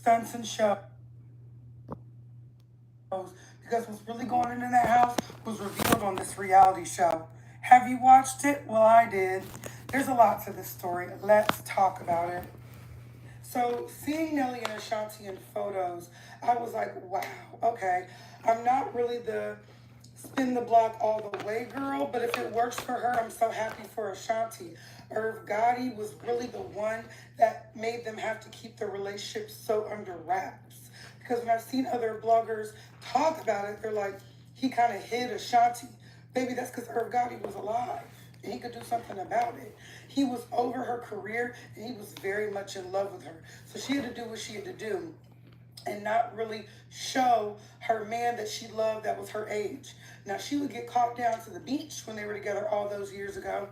stunts and shows because what's really going on in that house was revealed on this reality show. Have you watched it? Well, I did. There's a lot to this story. Let's talk about it. So, seeing Nelly and Ashanti in photos, I was like, wow, okay. I'm not really the spin the block all the way girl, but if it works for her, I'm so happy for Ashanti. Irv Gotti was really the one that made them have to keep their relationship so under wraps. Because when I've seen other bloggers talk about it, they're like, he kind of hid Ashanti. Baby, that's because Irv Gotti was alive and he could do something about it. He was over her career and he was very much in love with her. So she had to do what she had to do and not really show her man that she loved that was her age. Now, she would get caught down to the beach when they were together all those years ago,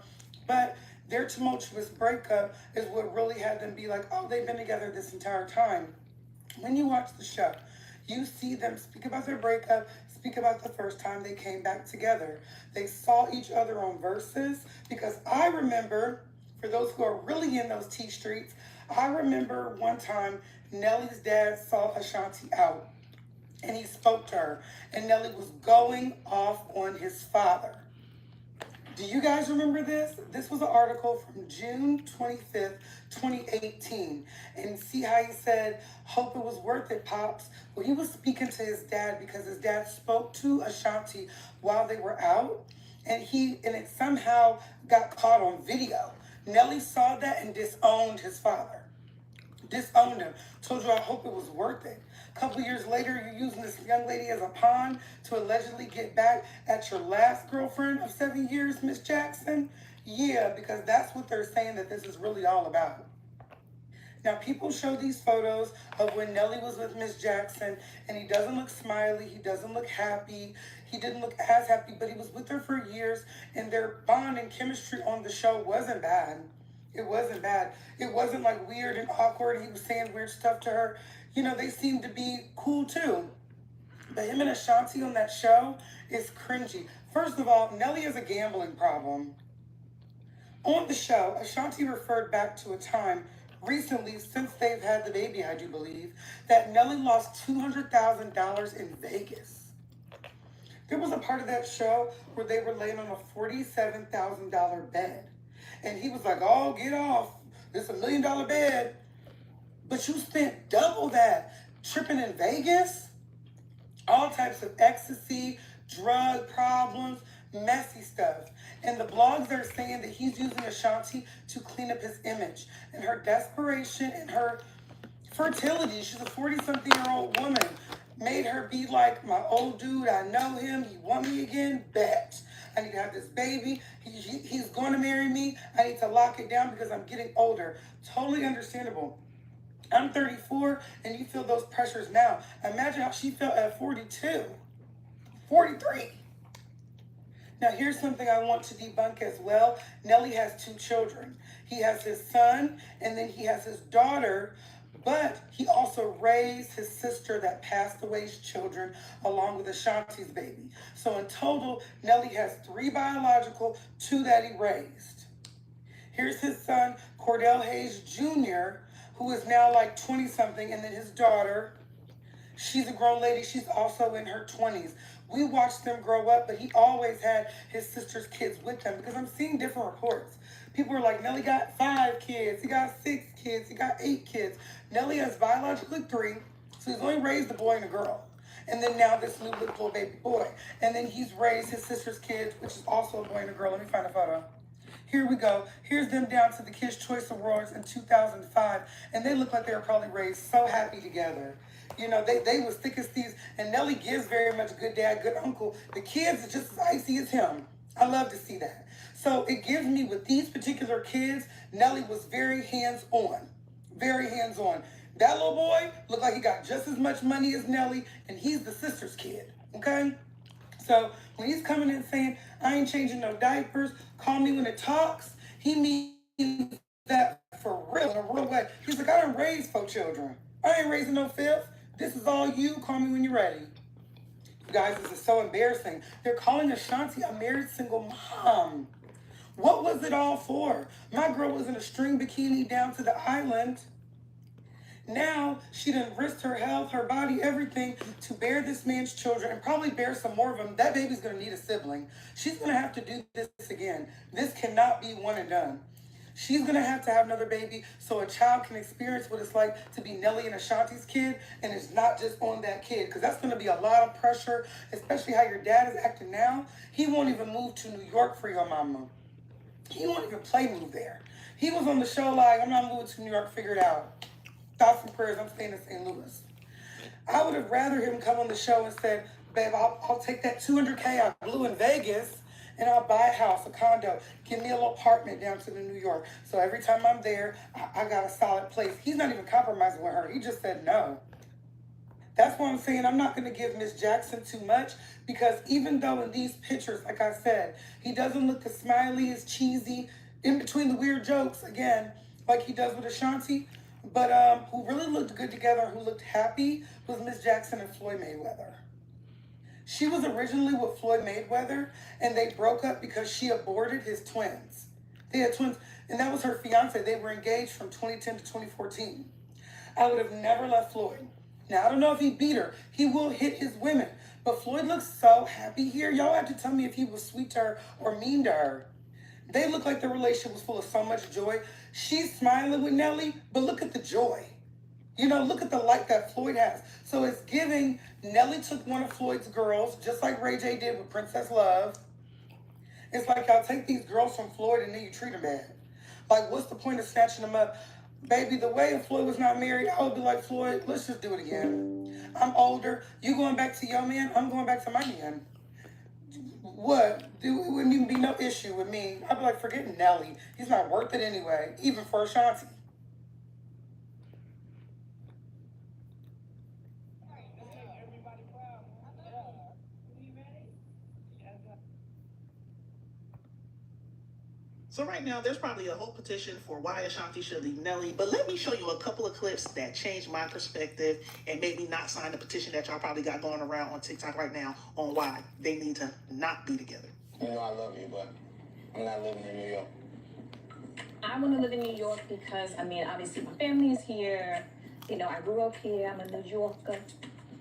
but their tumultuous breakup is what really had them be like, oh, they've been together this entire time. When you watch the show, you see them speak about their breakup, speak about the first time they came back together. They saw each other on Versus because I remember, for those who are really in those T streets, I remember one time Nelly's dad saw Ashanti out and he spoke to her and Nelly was going off on his father. Do you guys remember this? This was an article from June 25th, 2018. And see how he said, hope it was worth it, Pops. Well, he was speaking to his dad because his dad spoke to Ashanti while they were out. And it somehow got caught on video. Nelly saw that and disowned his father. Disowned him. Told you I hope it was worth it. A couple years later, you're using this young lady as a pawn to allegedly get back at your last girlfriend of 7 years, Miss Jackson? Yeah, because that's what they're saying that this is really all about. Now, people show these photos of when Nelly was with Miss Jackson, and he doesn't look smiley, he doesn't look happy, he didn't look as happy, but he was with her for years, and their bond and chemistry on the show wasn't bad. It wasn't bad. It wasn't like weird and awkward. He was saying weird stuff to her. You know, they seemed to be cool too. But him and Ashanti on that show is cringy. First of all, Nelly has a gambling problem. On the show, Ashanti referred back to a time recently, since they've had the baby, I do believe, that Nelly lost $200,000 in Vegas. There was a part of that show where they were laying on a $47,000 bed. And he was like, oh, get off. It's $1 million bed. But you spent double that tripping in Vegas. All types of ecstasy, drug problems, messy stuff. And the blogs are saying that he's using Ashanti to clean up his image. And her desperation and her fertility, she's a 40-something-year-old woman, made her be like, my old dude, I know him, he want me again, bet. I need to have this baby, he's going to marry me, I need to lock it down because I'm getting older. Totally understandable. I'm 34 and you feel those pressures now. Imagine how she felt at 42, 43. Now here's something I want to debunk as well. Nelly has 2 children. He has his son and then he has his daughter, but he also raised his sister that passed away's children along with Ashanti's baby. So in total, Nelly has 3 biological, 2 that he raised. Here's his son, Cordell Hayes Jr., who is now like 20-something, and then his daughter. She's a grown lady. She's also in her 20s. We watched them grow up, but he always had his sister's kids with him because I'm seeing different reports. People are like, Nelly got 5 kids. He got 6 kids. He got 8 kids. Nelly has biologically 3, so he's only raised a boy and a girl. And then now this new little baby boy. And then he's raised his sister's kids, which is also a boy and a girl. Let me find a photo. Here we go. Here's them down to the Kids' Choice Awards in 2005. And they look like they were probably raised so happy together. You know, they was thick as thieves. And Nelly gives very much good dad, good uncle. The kids are just as icy as him. I love to see that. So it gives me, with these particular kids, Nelly was very hands-on. Very hands-on. That little boy looked like he got just as much money as Nelly, and he's the sister's kid, okay? So when he's coming in saying, I ain't changing no diapers, call me when it talks, he means that for real, in a real way. He's like, I done raised 4 children. I ain't raising no 5th. This is all you. Call me when you're ready. You guys, this is so embarrassing. They're calling Ashanti a married single mom. What was it all for? My girl was in a string bikini down to the island. Now she done risked her health, her body, everything to bear this man's children and probably bear some more of them. That baby's gonna need a sibling. She's gonna have to do this again. This cannot be one and done. She's gonna have to have another baby so a child can experience what it's like to be Nelly and Ashanti's kid, and it's not just on that kid, because that's gonna be a lot of pressure, especially how your dad is acting now. He won't even move to New York for your mama. He won't even play move there. He was on the show like, I'm not moving to New York, figure it out. Thoughts and prayers, I'm staying in St. Louis. I would have rather him come on the show and said, babe, I'll take that 200K I blew in Vegas and I'll buy a house, a condo, give me a little apartment down to New York. So every time I'm there, I got a solid place. He's not even compromising with her. He just said no. That's why I'm saying I'm not going to give Miss Jackson too much, because even though in these pictures, like I said, he doesn't look as smiley, as cheesy, in between the weird jokes, again, like he does with Ashanti, but who really looked good together, who looked happy, was Miss Jackson and Floyd Mayweather. She was originally with Floyd Mayweather, and they broke up because she aborted his twins. They had twins, and that was her fiance. They were engaged from 2010 to 2014. I would have never left Floyd. Now, I don't know if he beat her. He will hit his women. But Floyd looks so happy here. Y'all have to tell me if he was sweet to her or mean to her. They look like their relationship was full of so much joy. She's smiling with Nelly, but look at the joy. You know, look at the light that Floyd has. So it's giving, Nelly took one of Floyd's girls, just like Ray J did with Princess Love. It's like y'all take these girls from Floyd and then you treat them bad. Like, what's the point of snatching them up? Baby, the way if Floyd was not married, I would be like, Floyd, let's just do it again. I'm older. You going back to your man? I'm going back to my man. What? It wouldn't even be no issue with me. I'd be like, forget Nelly. He's not worth it anyway, even for Ashanti. So right now, there's probably a whole petition for why Ashanti should leave Nelly, but let me show you a couple of clips that changed my perspective and made me not sign the petition that y'all probably got going around on TikTok right now on why they need to not be together. You know I love you, but I'm not living in New York. I want to live in New York because, I mean, obviously my family is here. You know, I grew up here. I'm a New Yorker.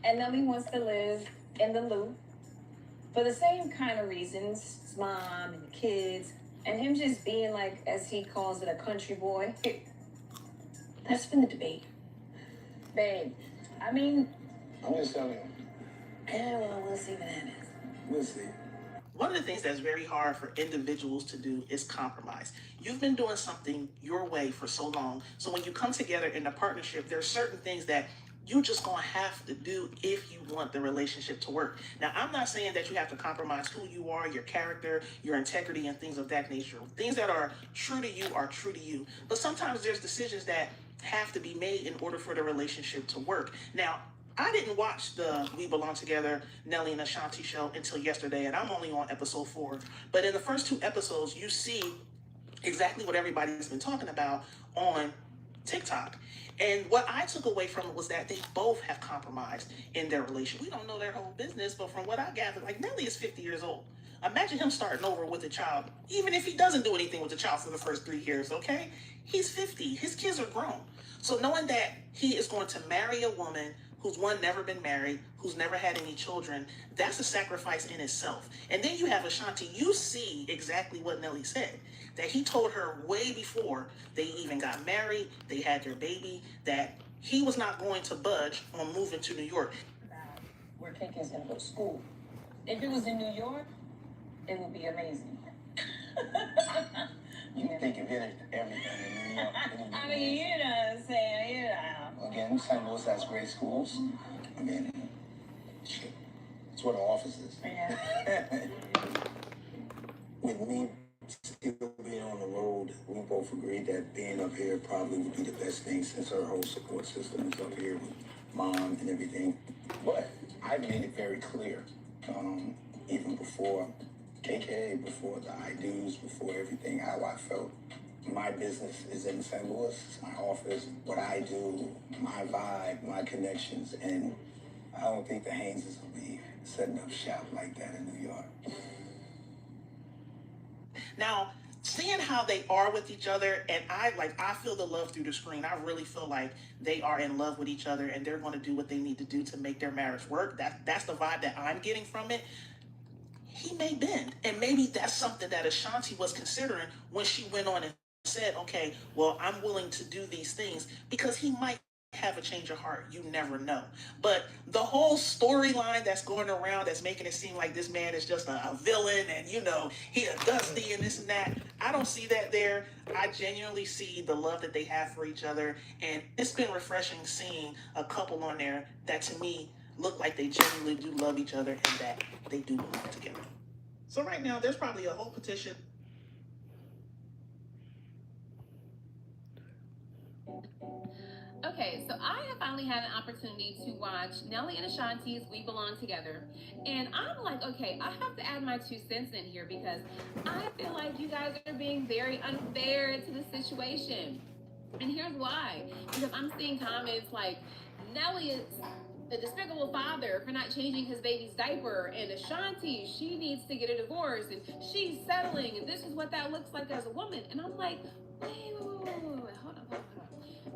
And Nelly wants to live in the Loop for the same kind of reasons. His mom and the kids. And him just being like, as he calls it, a country boy. That's been the debate. Babe, I mean... I'm just telling you. Yeah, well, we'll see what happens. We'll see. One of the things that's very hard for individuals to do is compromise. You've been doing something your way for so long. So when you come together in a partnership, there are certain things that you just gonna have to do if you want the relationship to work. Now, I'm not saying that you have to compromise who you are, your character, your integrity, and things of that nature. Things that are true to you are true to you. But sometimes there's decisions that have to be made in order for the relationship to work. Now, I didn't watch the We Belong Together, Nelly and Ashanti show until yesterday, and I'm only on episode 4. But in the first 2 episodes, you see exactly what everybody's been talking about on TikTok. And what I took away from it was that they both have compromised in their relationship. We don't know their whole business, but from what I gathered, like, Nelly is 50 years old. Imagine him starting over with a child, even if he doesn't do anything with the child for the first 3 years, okay? He's 50. His kids are grown. So knowing that he is going to marry a woman who's, one, never been married, who's never had any children, that's a sacrifice in itself. And then you have Ashanti. You see exactly what Nelly said, that he told her way before they even got married, they had their baby, that he was not going to budge on moving to New York. About where KK's going to go to school. If it was in New York, it would be amazing. You think of it everything in New York. I mean, you know what I'm saying, you know. Again, St. Louis has great schools. I mean, shit. It's where the office is. Yeah. With me still being on the road, we both agreed that being up here probably would be the best thing since our whole support system is up here with mom and everything. But I made it very clear, even before KK, before the I do's, before everything, how I felt. My business is in St. Louis, it's my office, what I do, my vibe, my connections, and I don't think the Hayneses will be setting up shop like that in New York. Now, seeing how they are with each other, and I feel the love through the screen. I really feel like they are in love with each other and they're going to do what they need to do to make their marriage work. That's the vibe that I'm getting from it. He may bend, and maybe that's something that Ashanti was considering when she went on and said, okay, well, I'm willing to do these things, because he might have a change of heart. You never know. But the whole storyline that's going around that's making it seem like this man is just a villain, and he a dusty and this and that, I don't see that there. I genuinely see the love that they have for each other, and it's been refreshing seeing a couple on there that to me look like they genuinely do love each other and that they do belong together. So right now there's probably a whole petition. Okay, so I have finally had an opportunity to watch Nelly and Ashanti's We Belong Together. And I'm like, okay, I have to add my 2 cents in here because I feel like you guys are being very unfair to the situation. And here's why. Because I'm seeing comments like, Nelly is the despicable father for not changing his baby's diaper, and Ashanti, she needs to get a divorce, and she's settling, and this is what that looks like as a woman. And I'm like, wait, hold on.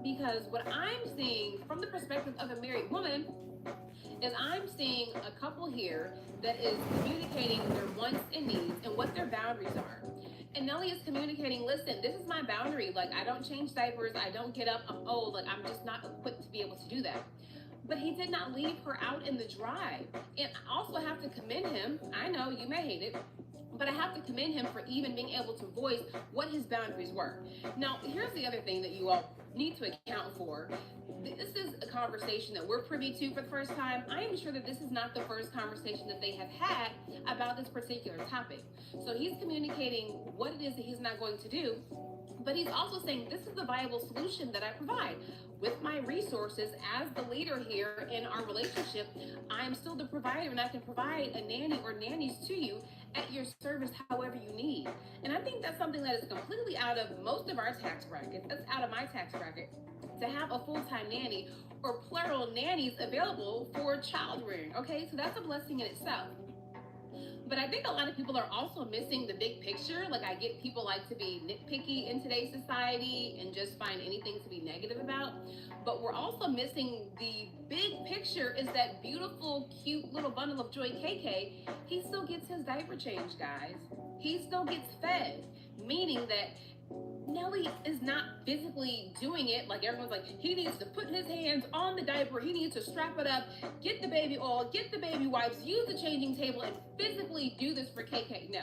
Because what I'm seeing from the perspective of a married woman is I'm seeing a couple here that is communicating their wants and needs and what their boundaries are. And Nelly is communicating, listen, this is my boundary. Like, I don't change diapers. I don't get up. I'm old. Like, I'm just not equipped to be able to do that. But he did not leave her out in the dry. And I also have to commend him. I know you may hate it, but I have to commend him for even being able to voice what his boundaries were. Now, here's the other thing that you all need to account for. This is a conversation that we're privy to for the first time. I am sure that this is not the first conversation that they have had about this particular topic. So he's communicating what it is that he's not going to do, but he's also saying this is the viable solution that I provide. With my resources as the leader here in our relationship, I'm still the provider, and I can provide a nanny or nannies to you at your service however you need. And I think that's something that is completely out of most of our tax brackets. That's out of my tax bracket, to have a full-time nanny or plural nannies available for child rearing. Okay, so that's a blessing in itself. But I think a lot of people are also missing the big picture. Like, I get people like to be nitpicky in today's society and just find anything to be negative about. But we're also missing the big picture is that beautiful, cute little bundle of joy, KK. He still gets his diaper changed, guys. He still gets fed, meaning that Nelly is not physically doing it. Like, everyone's like, he needs to put his hands on the diaper, he needs to strap it up, get the baby oil, get the baby wipes, use the changing table, and physically do this for KK. No,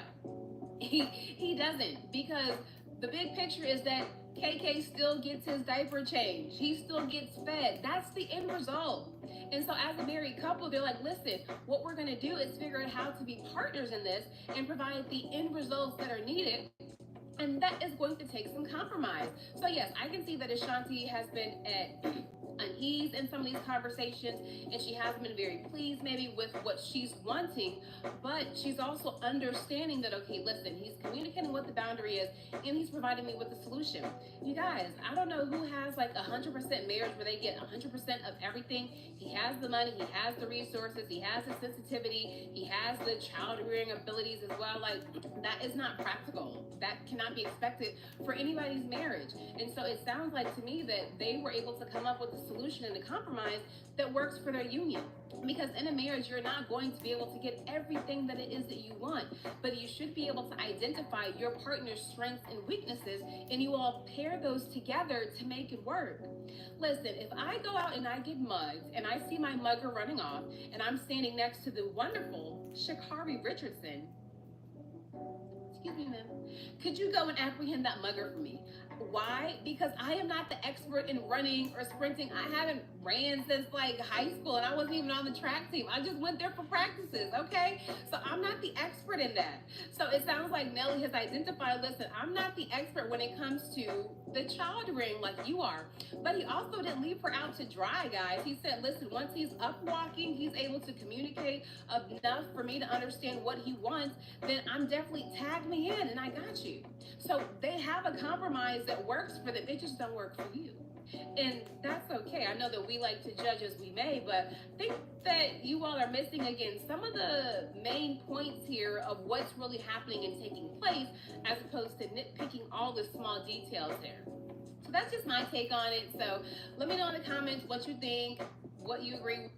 he doesn't, because the big picture is that KK still gets his diaper changed. He still gets fed. That's the end result. And so as a married couple, they're like, listen, what we're going to do is figure out how to be partners in this and provide the end results that are needed. And that is going to take some compromise. So yes, I can see that Ashanti has been at unease in some of these conversations, and she hasn't been very pleased maybe with what she's wanting, but she's also understanding that, okay, listen, he's communicating what the boundary is, and he's providing me with the solution. You guys, I don't know who has like 100% marriage where they get 100% of everything. He has the money, he has the resources, he has the sensitivity, he has the child rearing abilities as well. Like, that is not practical. That cannot be expected for anybody's marriage. And so it sounds like to me that they were able to come up with a solution and a compromise that works for their union. Because in a marriage, you're not going to be able to get everything that it is that you want, but you should be able to identify your partner's strengths and weaknesses, and you all pair those together to make it work. Listen, if I go out and I get mugged and I see my mugger running off and I'm standing next to the wonderful Shakari Richardson, excuse me, ma'am, could you go and apprehend that mugger for me? Why? Because I am not the expert in running or sprinting. I haven't ran since like high school, and I wasn't even on the track team. I just went there for practices, okay? So I'm not the expert in that. So it sounds like Nelly has identified, listen, I'm not the expert when it comes to the child rearing like you are. But he also didn't leave her out to dry, guys. He said, listen, once he's up walking, he's able to communicate enough for me to understand what he wants, then I'm definitely tag me in and I got you. So they have a compromise that works for them. It just don't work for you. And that's okay. I know that we like to judge as we may, but I think that you all are missing again some of the main points here of what's really happening and taking place, as opposed to nitpicking all the small details there. So that's just my take on it. So let me know in the comments what you think, what you agree with.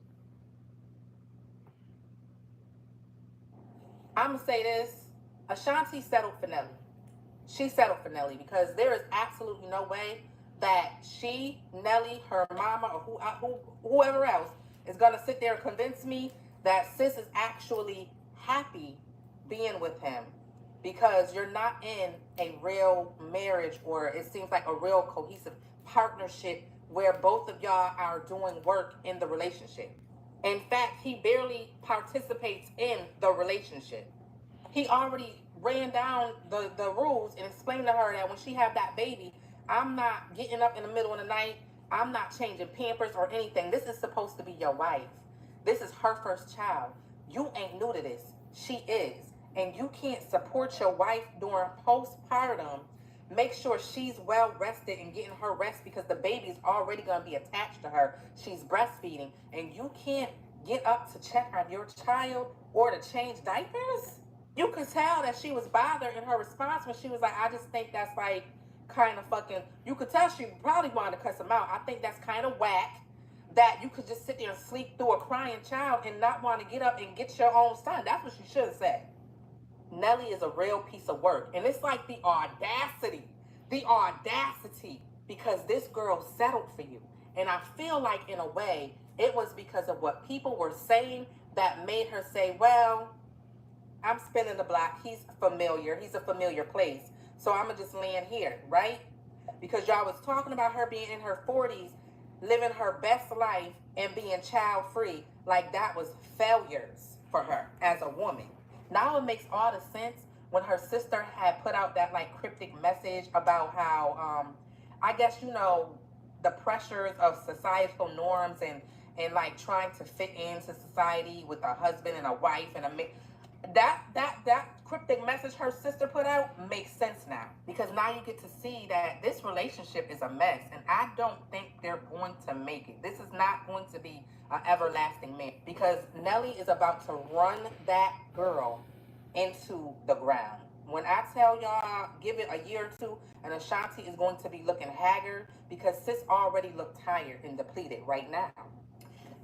I'm gonna say this: Ashanti settled for Nelly. She settled for Nelly because there is absolutely no way that she, Nelly, her mama, or whoever else is gonna sit there and convince me that sis is actually happy being with him, because you're not in a real marriage, or it seems like a real cohesive partnership where both of y'all are doing work in the relationship. In fact, he barely participates in the relationship. He already ran down the rules and explained to her that when she have that baby, I'm not getting up in the middle of the night. I'm not changing pampers or anything. This is supposed to be your wife. This is her first child. You ain't new to this. She is. And you can't support your wife during postpartum. Make sure she's well rested and getting her rest, because the baby's already going to be attached to her. She's breastfeeding. And you can't get up to check on your child or to change diapers? You could tell that she was bothered in her response when she was like, I just think that's like kind of fucking, you could tell she probably wanted to cuss him out. I think that's kind of whack that you could just sit there and sleep through a crying child and not want to get up and get your own son. That's what she should have said. Nelly is a real piece of work. And it's like the audacity, because this girl settled for you. And I feel like in a way, it was because of what people were saying that made her say, well, I'm spinning the block. He's familiar. He's a familiar place. So I'm going to just land here, right? Because y'all was talking about her being in her 40s, living her best life and being child free. Like that was failures for her as a woman. Now it makes all the sense when her sister had put out that like cryptic message about how, I guess, you know, the pressures of societal norms and like trying to fit into society with a husband and a wife and a that cryptic message her sister put out makes sense now, because now you get to see that this relationship is a mess, and I don't think they're going to make it. This is not going to be an everlasting marriage, because Nelly is about to run that girl into the ground. When I tell y'all, give it a year or two, and Ashanti is going to be looking haggard, because sis already looked tired and depleted right now.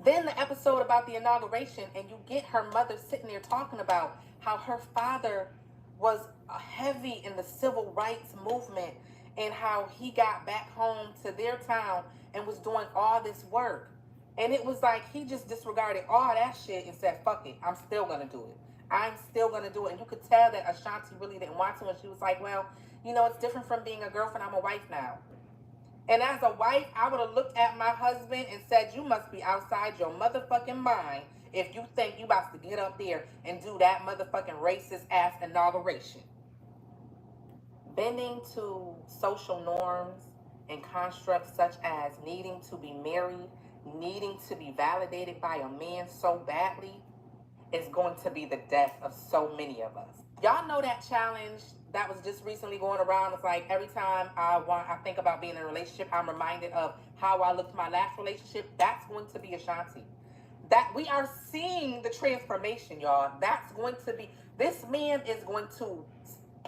Then the episode about the inauguration, and you get her mother sitting there talking about how her father was heavy in the civil rights movement and how he got back home to their town and was doing all this work. And it was like he just disregarded all that shit and said, fuck it, I'm still gonna do it. I'm still gonna do it. And you could tell that Ashanti really didn't want to, and she was like, well, you know, it's different from being a girlfriend. I'm a wife now. And as a wife, I would have looked at my husband and said, you must be outside your motherfucking mind if you think you about to get up there and do that motherfucking racist ass inauguration. Bending to social norms and constructs such as needing to be married, needing to be validated by a man so badly, is going to be the death of so many of us. Y'all know that challenge that was just recently going around. It's like every time I think about being in a relationship, I'm reminded of how I looked my last relationship. That's going to be Ashanti. That we are seeing the transformation, y'all. That's going to be, this man is going to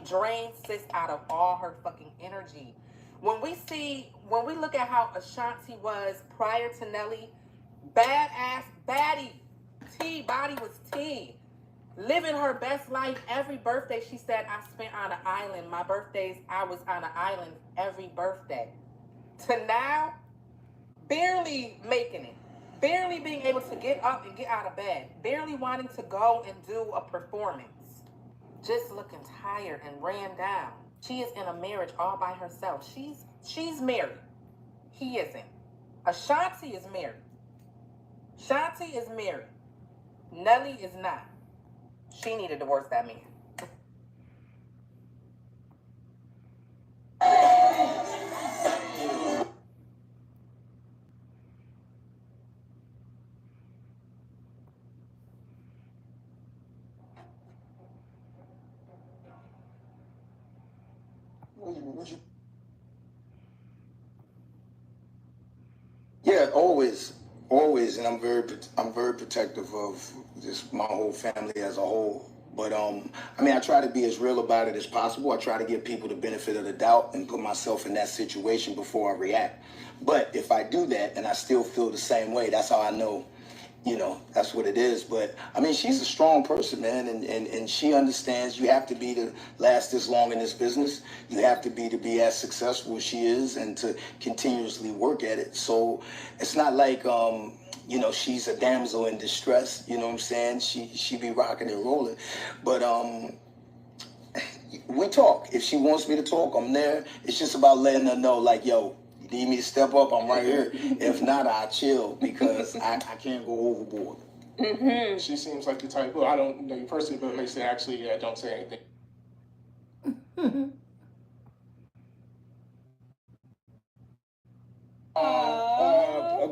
drain sis out of all her fucking energy. When we look at how Ashanti was prior to Nelly, badass baddie. Body was T. Living her best life. Every birthday she said, I spent on an island. My birthdays, I was on an island every birthday. To now, barely making it. Barely being able to get up and get out of bed. Barely wanting to go and do a performance. Just looking tired and ran down. She is in a marriage all by herself. She's married. He isn't. Ashanti is married. Shanti is married. Nelly is not. She need to divorce that man. Would you always, and I'm very protective of just my whole family as a whole. But I mean, I try to be as real about it as possible. I try to give people the benefit of the doubt and put myself in that situation before I react. But if I do that and I still feel the same way, that's how I know, that's what it is. But I mean, she's a strong person, man, and she understands you have to be to last this long in this business. You have to be as successful as she is and to continuously work at it. So it's not like she's a damsel in distress, you know what I'm saying? She be rocking and rolling. But we talk. If she wants me to talk, I'm there. It's just about letting her know, like, yo, you need me to step up, I'm right here. If not, I chill because I can't go overboard. Mm-hmm. She seems like the type, well, I don't know you personally, but they say actually, don't say anything.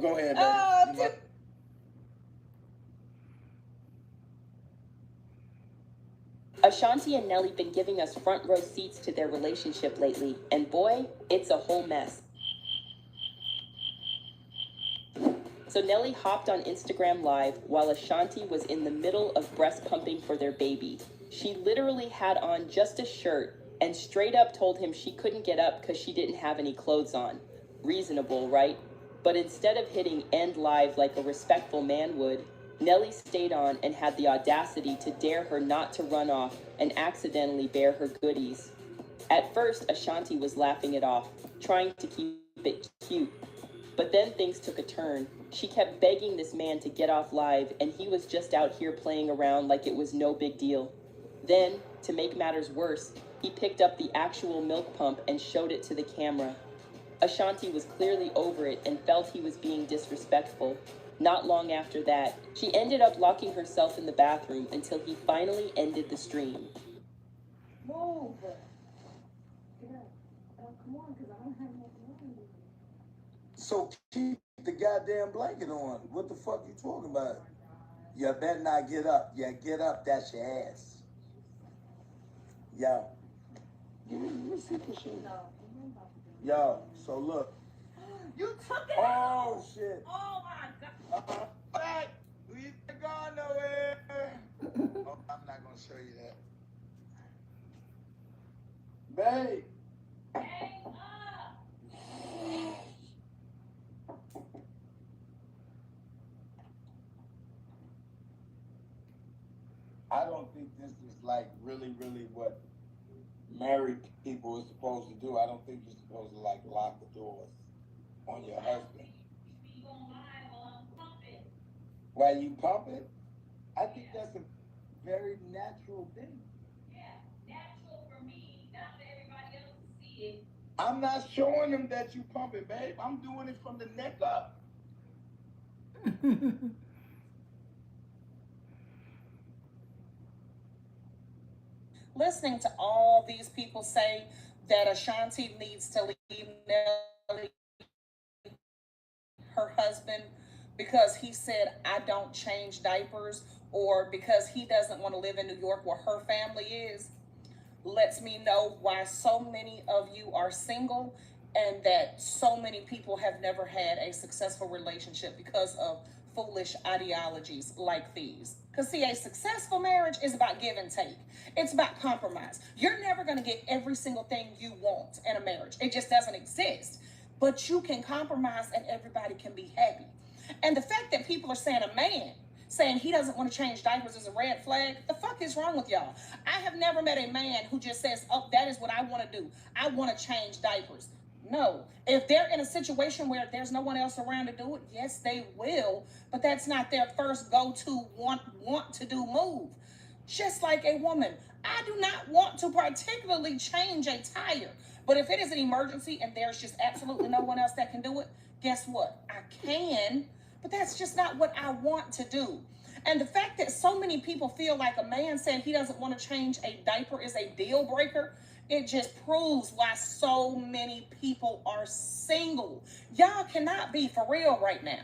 Go ahead, baby. Ashanti and Nelly been giving us front row seats to their relationship lately, and boy, it's a whole mess. So Nelly hopped on Instagram Live while Ashanti was in the middle of breast pumping for their baby. She literally had on just a shirt and straight up told him she couldn't get up because she didn't have any clothes on. Reasonable, right? But instead of hitting end live like a respectful man would, Nelly stayed on and had the audacity to dare her not to run off and accidentally bare her goodies. At first, Ashanti was laughing it off, trying to keep it cute. But then things took a turn. She kept begging this man to get off live, and he was just out here playing around like it was no big deal. Then, to make matters worse, he picked up the actual milk pump and showed it to the camera. Ashanti was clearly over it and felt he was being disrespectful. Not long after that, she ended up locking herself in the bathroom until he finally ended the stream. Move. Come on, because I don't have no room. So keep the goddamn blanket on. What the fuck you talking about? You better not get up. Yeah, get up. That's your ass. Yo. Let me see the shit. Yo, so look. You took it Oh, out. shit. Oh my God. Back. We ain't gone nowhere. Oh, I'm not going to show you that. Babe. Hang up. I don't think this is like really what married people are supposed to do. I don't think you're supposed to like lock the doors on your husband. You gonna lie while I'm pumping. While you pump it, I think that's a very natural thing. Yeah, natural for me, not for everybody else to see it. I'm not showing them that you pumping, babe. I'm doing it from the neck up. Listening to all these people say that Ashanti needs to leave Nelly, her husband, because he said, I don't change diapers, or because he doesn't want to live in New York where her family is, lets me know why so many of you are single and that so many people have never had a successful relationship because of foolish ideologies like these. Because, see, a successful marriage is about give and take. It's about compromise. You're never going to get every single thing you want in a marriage. It just doesn't exist. But you can compromise and everybody can be happy. And the fact that people are saying a man saying he doesn't want to change diapers is a red flag, the fuck is wrong with y'all? I have never met a man who just says, oh, that is what I want to do. I want to change diapers. No. If they're in a situation where there's no one else around to do it, yes, they will. But that's not their first go-to want to do move. Just like a woman, I do not want to particularly change a tire. But if it is an emergency and there's just absolutely no one else that can do it, guess what? I can, but that's just not what I want to do. And the fact that so many people feel like a man saying he doesn't want to change a diaper is a deal breaker, it just proves why so many people are single. Y'all cannot be for real right now.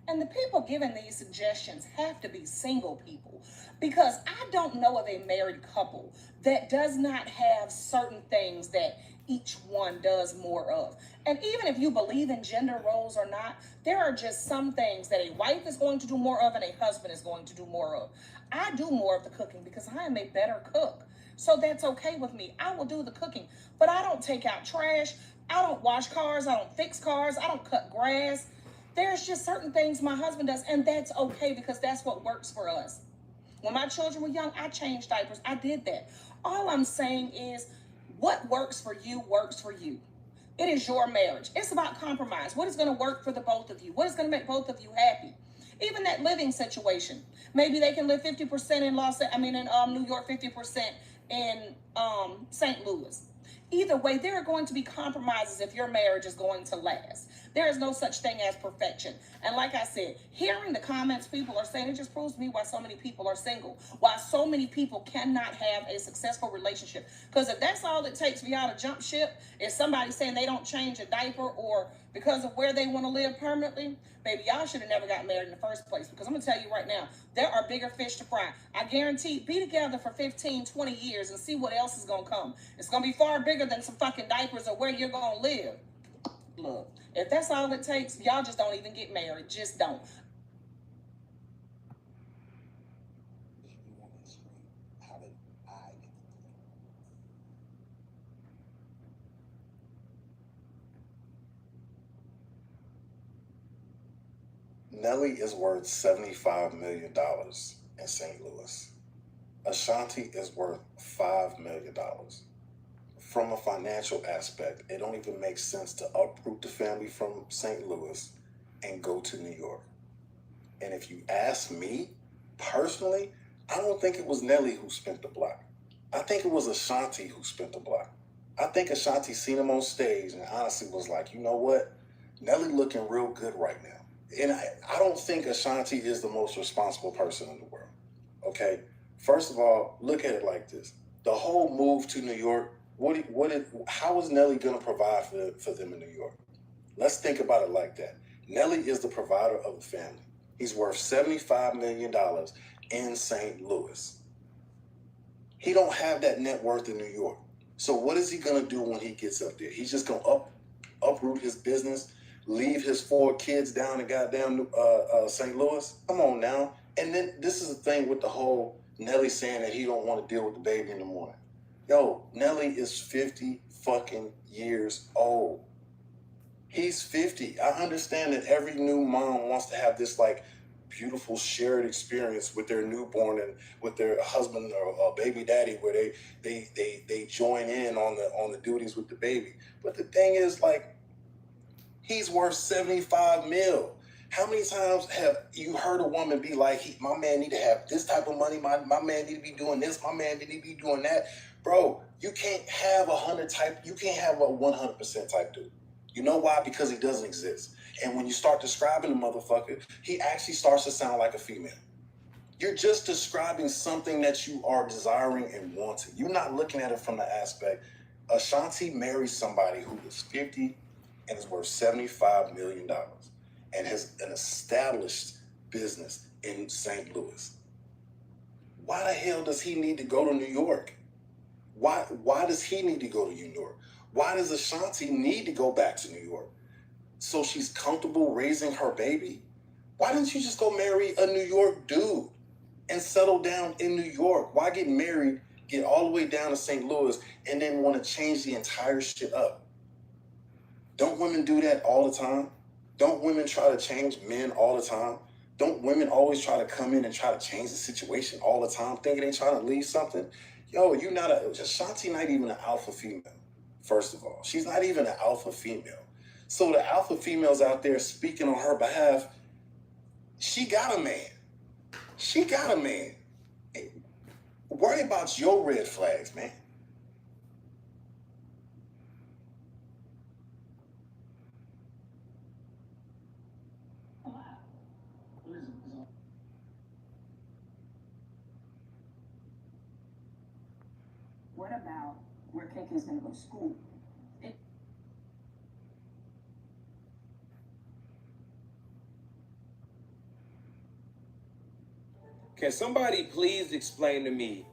And the people giving these suggestions have to be single people, because I don't know of a married couple that does not have certain things that each one does more of. And even if you believe in gender roles or not, there are just some things that a wife is going to do more of and a husband is going to do more of. I do more of the cooking because I am a better cook. So that's okay with me. I will do the cooking, but I don't take out trash. I don't wash cars. I don't fix cars. I don't cut grass. There's just certain things my husband does, and that's okay because that's what works for us. When my children were young, I changed diapers. I did that. All I'm saying is what works for you works for you. It is your marriage. It's about compromise. What is going to work for the both of you? What is going to make both of you happy? Even that living situation. Maybe they can live 50% in New York, 50% in St. Louis. Either way, there are going to be compromises if your marriage is going to last. There is no such thing as perfection. And like I said, hearing the comments people are saying, it just proves to me why so many people are single, why so many people cannot have a successful relationship. Because if that's all it takes for y'all to jump ship, is somebody saying they don't change a diaper or because of where they want to live permanently, baby, y'all should have never got married in the first place. Because I'm going to tell you right now, there are bigger fish to fry. I guarantee, be together for 15, 20 years and see what else is going to come. It's going to be far bigger than some fucking diapers or where you're going to live. Look, if that's all it takes, y'all just don't even get married. Just don't. Nelly is worth $75 million in St. Louis. Ashanti is worth $5 million. From a financial aspect, it don't even make sense to uproot the family from St. Louis and go to New York. And if you ask me, personally, I don't think it was Nelly who spent the block. I think it was Ashanti who spent the block. I think Ashanti seen him on stage and honestly was like, you know what? Nelly looking real good right now. And I don't think Ashanti is the most responsible person in the world, okay? First of all, look at it like this. The whole move to New York, how is Nelly gonna provide for them in New York? Let's think about it like that. Nelly is the provider of the family. He's worth $75 million in St. Louis. He don't have that net worth in New York. So what is he gonna do when he gets up there? He's just gonna uproot his business, leave his 4 kids down in goddamn St. Louis? Come on now. And then this is the thing with the whole Nelly saying that he don't want to deal with the baby in the morning. Yo, Nelly is 50 fucking years old. He's 50. I understand that every new mom wants to have this like beautiful shared experience with their newborn and with their husband or baby daddy where they join in on the duties with the baby. But the thing is, like, he's worth 75 mil. How many times have you heard a woman be like, my man need to have this type of money, my man need to be doing this, my man need to be doing that? Bro, you can't have you can't have a 100% type dude. You know why? Because he doesn't exist. And when you start describing the motherfucker, he actually starts to sound like a female. You're just describing something that you are desiring and wanting. You're not looking at it from the aspect, Ashanti marries somebody who is 50 and is worth $75 million and has an established business in St. Louis. Why the hell does he need to go to New York? Why does he need to go to New York? Why does Ashanti need to go back to New York? So she's comfortable raising her baby? Why didn't you just go marry a New York dude and settle down in New York? Why get married, get all the way down to St. Louis, and then want to change the entire shit up? Don't women do that all the time? Don't women try to change men all the time? Don't women always try to come in and try to change the situation all the time, thinking they trying to leave something? Yo, Ashanti not even an alpha female, first of all. She's not even an alpha female. So the alpha females out there speaking on her behalf, she got a man. She got a man. Hey, worry about your red flags, man. What about where KK's gonna go to school? Can somebody please explain to me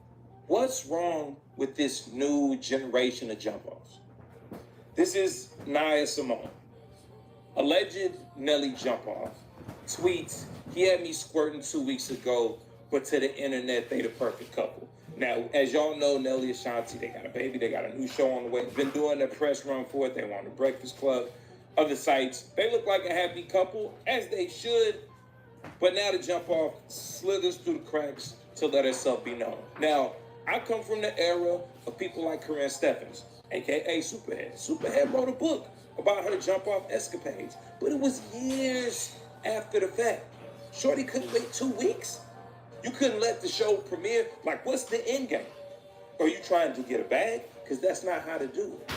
what's wrong with this new generation of jump offs? This is Nia Simone. Alleged Nelly jump off. Tweets, he had me squirting 2 weeks ago, but to the internet, they the perfect couple. Now, as y'all know, Nelly and Ashanti, they got a baby, they got a new show on the way. Been doing their press run for it. They won the Breakfast Club. Other sites, they look like a happy couple, as they should. But now the jump off slithers through the cracks to let herself be known. Now, I come from the era of people like Corinne Stephens, aka Superhead. Superhead wrote a book about her jump off escapades, but it was years after the fact. Shorty couldn't wait 2 weeks. You couldn't let the show premiere. Like, what's the end game? Are you trying to get a bag? Because that's not how to do it.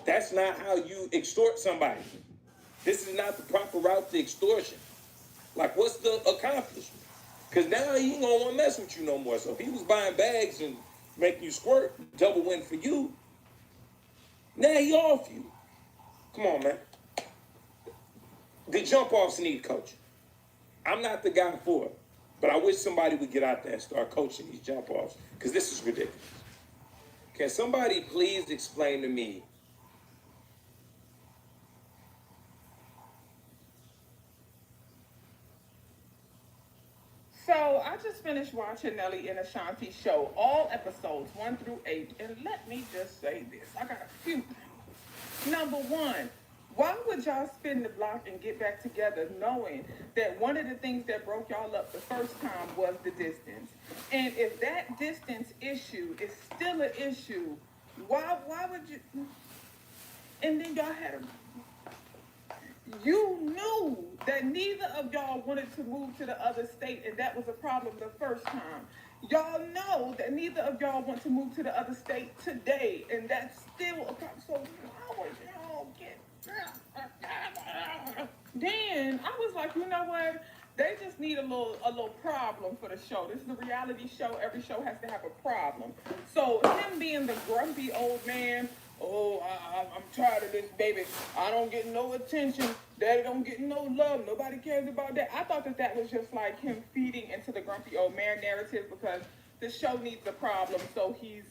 That's not how you extort somebody. This is not the proper route to extortion. Like, what's the accomplishment? Because now he ain't gonna want to mess with you no more. So if he was buying bags and making you squirt, double win for you, now he off you. Come on, man. The jump-offs need coaching. I'm not the guy for it, but I wish somebody would get out there and start coaching these jump-offs, because this is ridiculous. Can somebody please explain to me So I just finished watching Nelly and Ashanti's show, all episodes 1 through 8, and let me just say this. I got a few things. Number one, why would y'all spin the block and get back together knowing that one of the things that broke y'all up the first time was the distance? And if that distance issue is still an issue, why would you? And then y'all had a you knew that neither of y'all wanted to move to the other state, and that was a problem the first time. Y'all know that neither of y'all want to move to the other state today, and that's still a problem. So why would y'all get? Then I was like, you know what? They just need a little problem for the show. This is a reality show. Every show has to have a problem. So him being the grumpy old man, oh, I'm tired of this, baby. I don't get no attention. Daddy don't get no love. Nobody cares about that. I thought that was just like him feeding into the grumpy old man narrative because the show needs a problem, so he's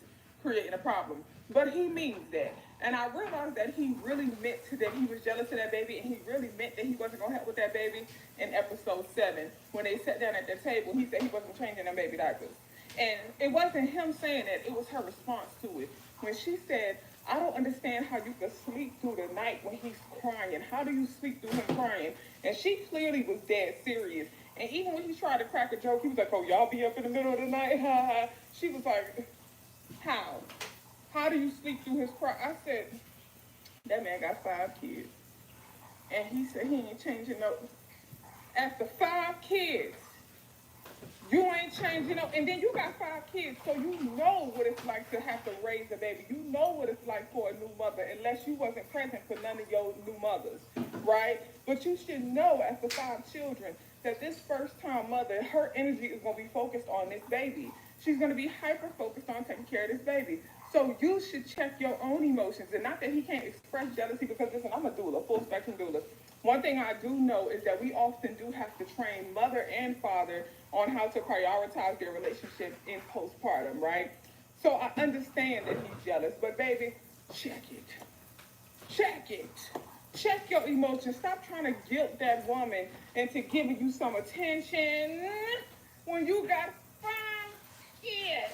creating a problem. But he means that. And I realized that he really meant that he was jealous of that baby, and he really meant that he wasn't going to help with that baby in episode 7. When they sat down at the table, he said he wasn't changing them baby diapers. And it wasn't him saying that, it was her response to it. When she said, I don't understand how you can sleep through the night when he's crying. How do you sleep through him crying? And she clearly was dead serious. And even when he tried to crack a joke, he was like, oh, y'all be up in the middle of the night? She was like, how? How do you sleep through his cry? I said, that man got 5 kids. And he said he ain't changing no. After 5 kids, you ain't changing up. And then you got 5 kids, so you know what it's like to have to raise a baby. You know what it's like for a new mother, unless you wasn't present for none of your new mothers, right? But you should know after 5 children that this first-time mother, her energy is going to be focused on this baby. She's going to be hyper-focused on taking care of this baby. So you should check your own emotions. And not that he can't express jealousy, because listen, I'm a doula, full spectrum doula. One thing I do know is that we often do have to train mother and father on how to prioritize their relationship in postpartum, right? So I understand that he's jealous, but baby, check it. Check it. Check your emotions. Stop trying to guilt that woman into giving you some attention when you got 5 kids.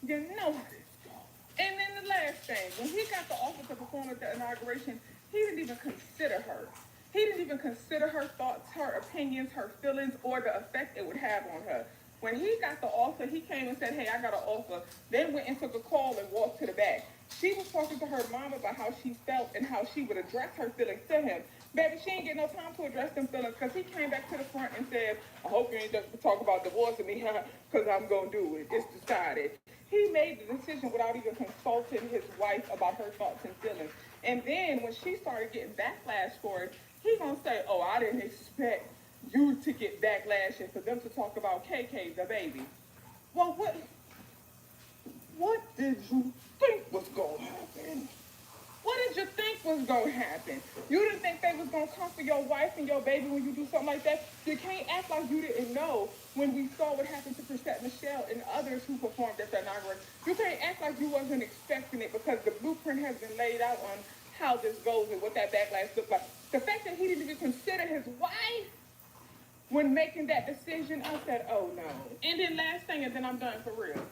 You know how this goes. And then the last thing, when he got the offer to perform at the inauguration, he didn't even consider her. He didn't even consider her thoughts, her opinions, her feelings, or the effect it would have on her. When he got the offer, he came and said, hey, I got an offer. Then went and took a call and walked to the back. She was talking to her mom about how she felt and how she would address her feelings to him. Baby, she ain't get no time to address them feelings, because he came back to the front and said, I hope you ain't talk about divorcing me, because I'm going to do it. It's decided. He made the decision without even consulting his wife about her thoughts and feelings. And then when she started getting backlash for it, he gonna say, oh, I didn't expect you to get backlash and for them to talk about KK, the baby. Well, what did you think was gonna happen? What did you think was gonna happen? You didn't think they was gonna come for your wife and your baby when you do something like that? You can't act like you didn't know when we saw what happened to Chrisette Michelle and others who performed at the inauguration. You can't act like you wasn't expecting it, because the blueprint has been laid out on how this goes and what that backlash looks like. The fact that he didn't even consider his wife when making that decision, I said, oh no. And then last thing, and then I'm done for real.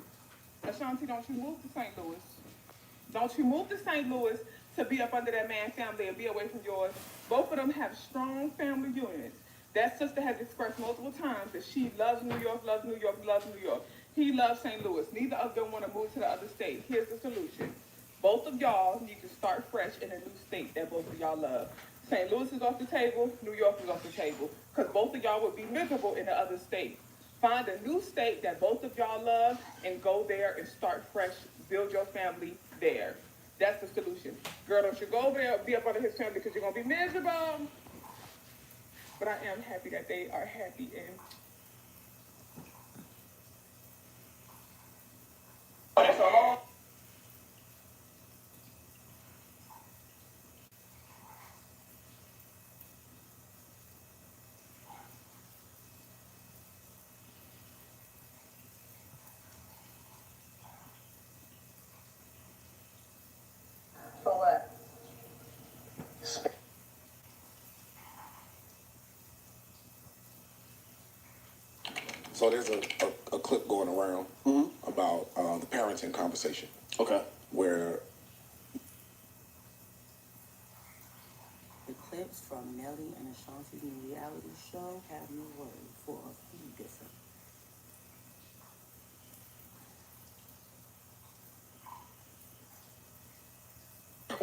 Ashanti, don't you move to St. Louis. Don't you move to St. Louis to be up under that man's family and be away from yours. Both of them have strong family units. That sister has expressed multiple times that she loves New York, loves New York, loves New York. He loves St. Louis. Neither of them want to move to the other state. Here's the solution. Both of y'all need to start fresh in a new state that both of y'all love. St. Louis is off the table, New York is off the table, because both of y'all would be miserable in the other state. Find a new state that both of y'all love and go there and start fresh, build your family there. That's the solution. Girl, don't you go over there, be up under his family because you're going to be miserable. But I am happy that they are happy and that's all. For what? So there's a clip going around about the parenting conversation. Okay. Where the clips from Nelly and Ashanti's new reality show have no word for who different.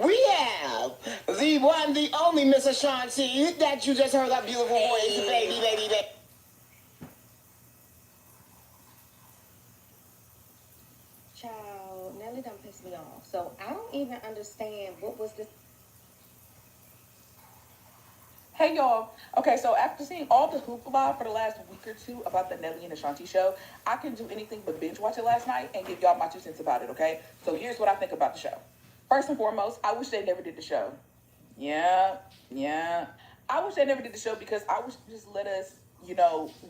We have the one, the only Miss Ashanti that you just heard that beautiful voice, baby. Child, Nelly done pissed me off. So I don't even understand what was this. Hey y'all. Okay, so after seeing all the hoopla for the last week or two about the Nelly and Ashanti show, I couldn't do anything but binge watch it last night and give y'all my 2 cents about it, okay? So here's what I think about the show. First and foremost, I wish they never did the show. Yeah. I wish they never did the show because I wish they just let us,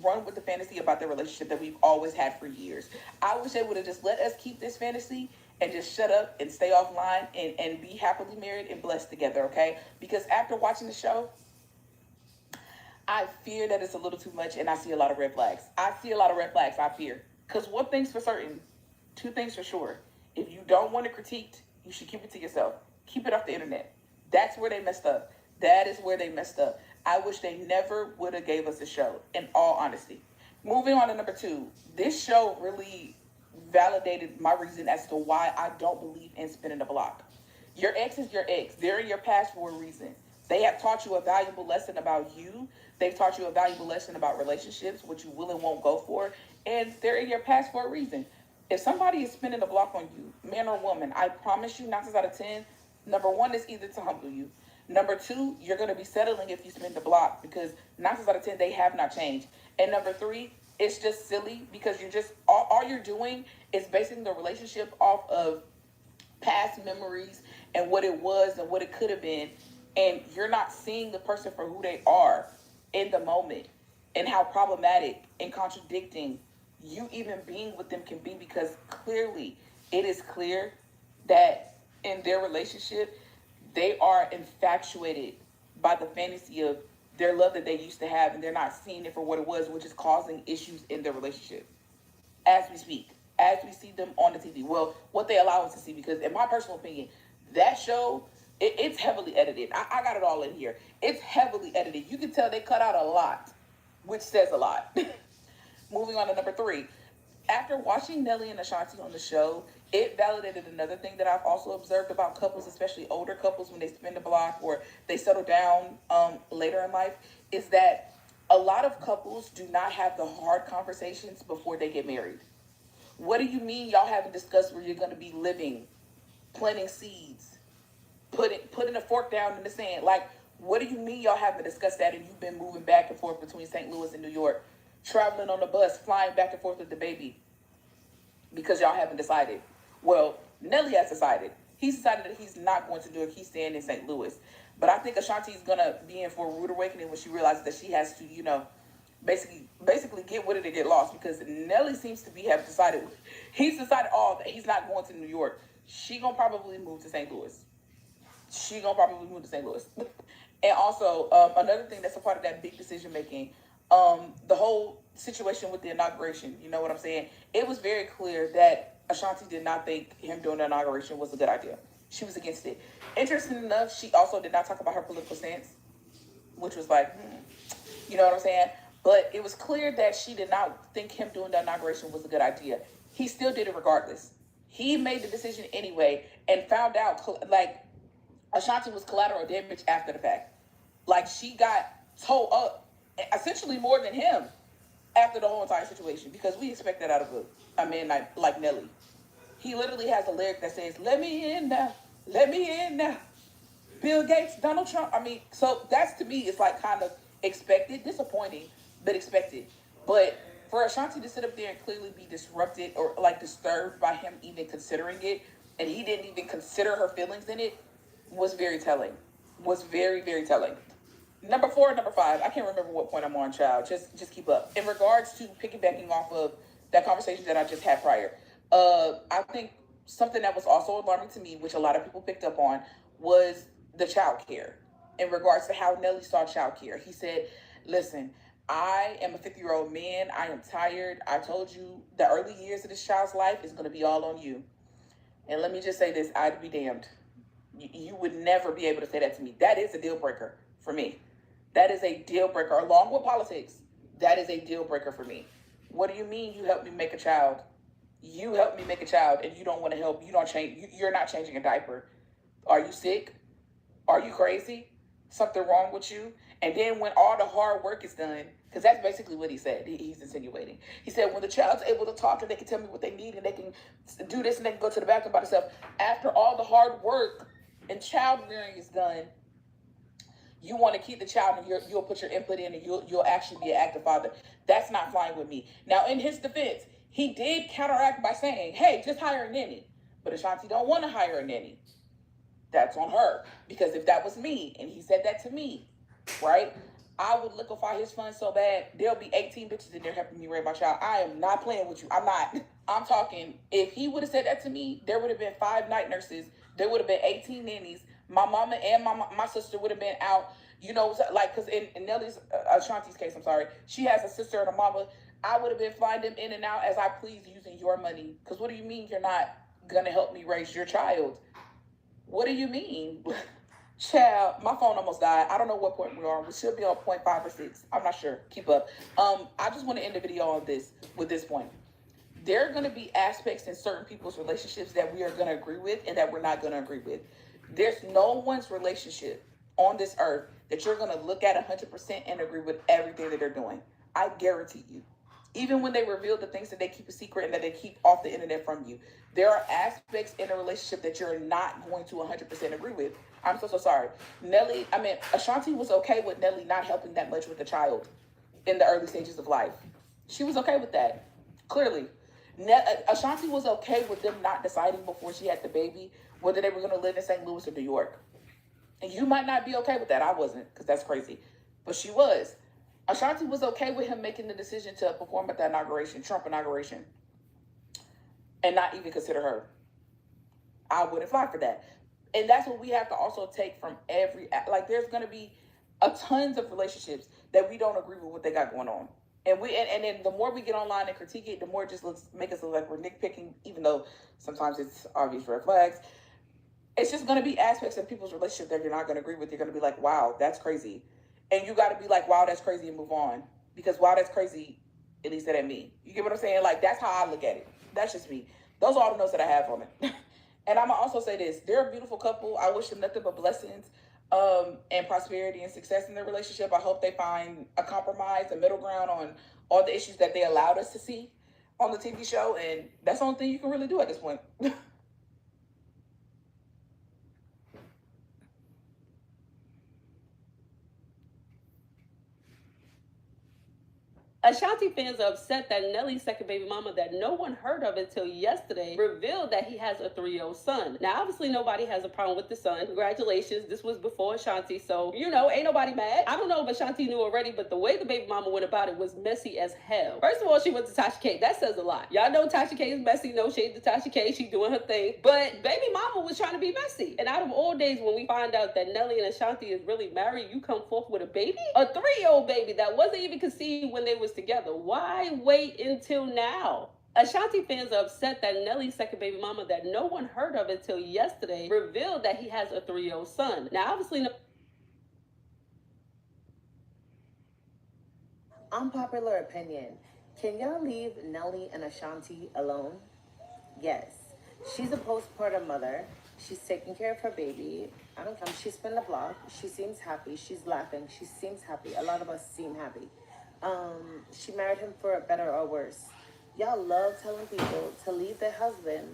run with the fantasy about their relationship that we've always had for years. I wish they would have just let us keep this fantasy and just shut up and stay offline and be happily married and blessed together, okay? Because after watching the show, I fear that it's a little too much and I see a lot of red flags. I fear. Because one thing's for certain, 2 things for sure. If you don't want it critiqued, you should keep it to yourself. Keep it off the internet. That's where they messed up. That is where they messed up. I wish they never would have gave us a show, in all honesty. Moving on to number 2. This show really validated my reason as to why I don't believe in spinning the block. Your ex is your ex. They're in your past for a reason. They have taught you a valuable lesson about you. They've taught you a valuable lesson about relationships, what you will and won't go for. And they're in your past for a reason. If somebody is spinning the block on you, man or woman, I promise you 9 times out of 10, number 1 is either to humble you. Number 2, you're going to be settling if you spin the block because 9 times out of 10, they have not changed. And number 3, it's just silly because you're just, all you're doing is basing the relationship off of past memories and what it was and what it could have been. And you're not seeing the person for who they are in the moment and how problematic and contradicting you even being with them can be because clearly it is clear that in their relationship, they are infatuated by the fantasy of their love that they used to have and they're not seeing it for what it was, which is causing issues in their relationship as we speak, as we see them on the TV. Well, what they allow us to see, because in my personal opinion, that show, it's heavily edited. I got it all in here. It's heavily edited. You can tell they cut out a lot, which says a lot. Moving on to number 3. After watching Nelly and Ashanti on the show, it validated another thing that I've also observed about couples, especially older couples when they spin the block or they settle down later in life, is that a lot of couples do not have the hard conversations before they get married. What do you mean y'all haven't discussed where you're going to be living, planting seeds, putting a fork down in the sand? Like, what do you mean y'all haven't discussed that and you've been moving back and forth between St. Louis and New York, traveling on the bus, flying back and forth with the baby because y'all haven't decided? Well, Nelly has decided. He's decided that he's not going to do it. He's staying in St. Louis. But I think Ashanti's going to be in for a rude awakening when she realizes that she has to, basically get with it and get lost, because Nelly seems to have decided, he's decided that he's not going to New York. She going to probably move to St. Louis. she gonna probably move to St. Louis. And also, another thing that's a part of that big decision making, the whole situation with the inauguration. You know what I'm saying? It was very clear that Ashanti did not think him doing the inauguration was a good idea. She was against it. Interesting enough, she also did not talk about her political stance, which was like, you know what I'm saying? But it was clear that she did not think him doing the inauguration was a good idea. He still did it regardless. He made the decision anyway and found out, like, Ashanti was collateral damage after the fact. Like, she got told up essentially more than him after the whole entire situation, because we expect that out of a man like Nelly. He literally has a lyric that says, "Let me in now, let me in now." Bill Gates, Donald Trump. I mean, so that's, to me, it's like kind of expected, disappointing, but expected. But for Ashanti to sit up there and clearly be disrupted or like disturbed by him even considering it, and he didn't even consider her feelings in it, was very telling. Was very, very telling. Number 4 and number 5. I can't remember what point I'm on, child. Just keep up. In regards to piggybacking off of that conversation that I just had prior, I think something that was also alarming to me, which a lot of people picked up on, was the child care. In regards to how Nelly saw child care, he said, "Listen, I am a 50-year-old man. I am tired. I told you the early years of this child's life is going to be all on you. And let me just say this, I'd be damned. You would never be able to say that to me. That is a deal breaker for me. That is a deal breaker, along with politics. That is a deal breaker for me. What do you mean you helped me make a child? You helped me make a child, and you don't want to help. You don't change. You're not changing a diaper. Are you sick? Are you crazy? Something wrong with you?" And then when all the hard work is done, because that's basically what he said. He's insinuating. He said, when the child's able to talk and they can tell me what they need and they can do this and they can go to the bathroom by themselves, after all the hard work and child rearing is done, you want to keep the child and you'll put your input in and you'll actually be an active father. That's not flying with me. Now, in his defense, he did counteract by saying, "Hey, just hire a nanny." But Ashanti don't want to hire a nanny. That's on her. Because if that was me and he said that to me, right, I would liquefy his funds so bad, there'll be 18 bitches in there helping me raise my child. I am not playing with you. I'm not. I'm talking, if he would have said that to me, there would have been 5 night nurses. There would have been 18 nannies. My mama and my sister would have been out. You know, like, because in Nelly's, Ashanti's case, I'm sorry, she has a sister and a mama. I would have been flying them in and out as I please using your money. Because what do you mean you're not going to help me raise your child? What do you mean? Child, my phone almost died. I don't know what point we're on. We should be on point 5 or 6. I'm not sure. Keep up. I just want to end the video on this with this point. There are going to be aspects in certain people's relationships that we are going to agree with and that we're not going to agree with. There's no one's relationship on this earth that you're going to look at 100% and agree with everything that they're doing. I guarantee you. Even when they reveal the things that they keep a secret and that they keep off the internet from you, there are aspects in a relationship that you're not going to 100% agree with. I'm so sorry. Ashanti was okay with Nelly not helping that much with the child in the early stages of life. She was okay with that, clearly. Ashanti was okay with them not deciding before she had the baby whether they were going to live in St. Louis or New York. And you might not be okay with that. I wasn't, because that's crazy. But she was. Ashanti was okay with him making the decision to perform at the Trump inauguration, and not even consider her. I wouldn't fly for that. And that's what we have to also take from there's going to be tons of relationships that we don't agree with what they got going on. And then the more we get online and critique it, the more it just make us look like we're nitpicking, even though sometimes it's obvious red flags. It's just going to be aspects of people's relationship that you're not going to agree with. You're going to be like, wow, that's crazy. And you got to be like, wow, that's crazy, and move on. Because wow, that's crazy, at least that ain't me. You get what I'm saying? Like, that's how I look at it. That's just me. Those are all the notes that I have on it. And I'm going to also say this. They're a beautiful couple. I wish them nothing but blessings and prosperity and success in their relationship. I hope they find a compromise, a middle ground on all the issues that they allowed us to see on the TV show. And that's the only thing you can really do at this point. Ashanti fans are upset that Nelly's second baby mama that no one heard of until yesterday revealed that he has a 3-year-old son. Now, obviously, nobody has a problem with the son. Congratulations. This was before Ashanti, so, ain't nobody mad. I don't know if Ashanti knew already, but the way the baby mama went about it was messy as hell. First of all, she went to Tasha K. That says a lot. Y'all know Tasha K is messy. No shade to Tasha K. She doing her thing. But baby mama was trying to be messy. And out of all days, when we find out that Nelly and Ashanti is really married, you come forth with a baby? A 3-year-old baby that wasn't even conceived when they was together. Why wait until now? Ashanti fans are upset that Nelly's second baby mama that no one heard of until yesterday revealed that he has a 3-year-old son. Now, obviously, Unpopular opinion. Can y'all leave Nelly and Ashanti alone? Yes. She's a postpartum mother. She's taking care of her baby. I don't care. She's been the block. She seems happy. She's laughing. She seems happy. A lot of us seem happy. She married him for better or worse. Y'all love telling people to leave their husband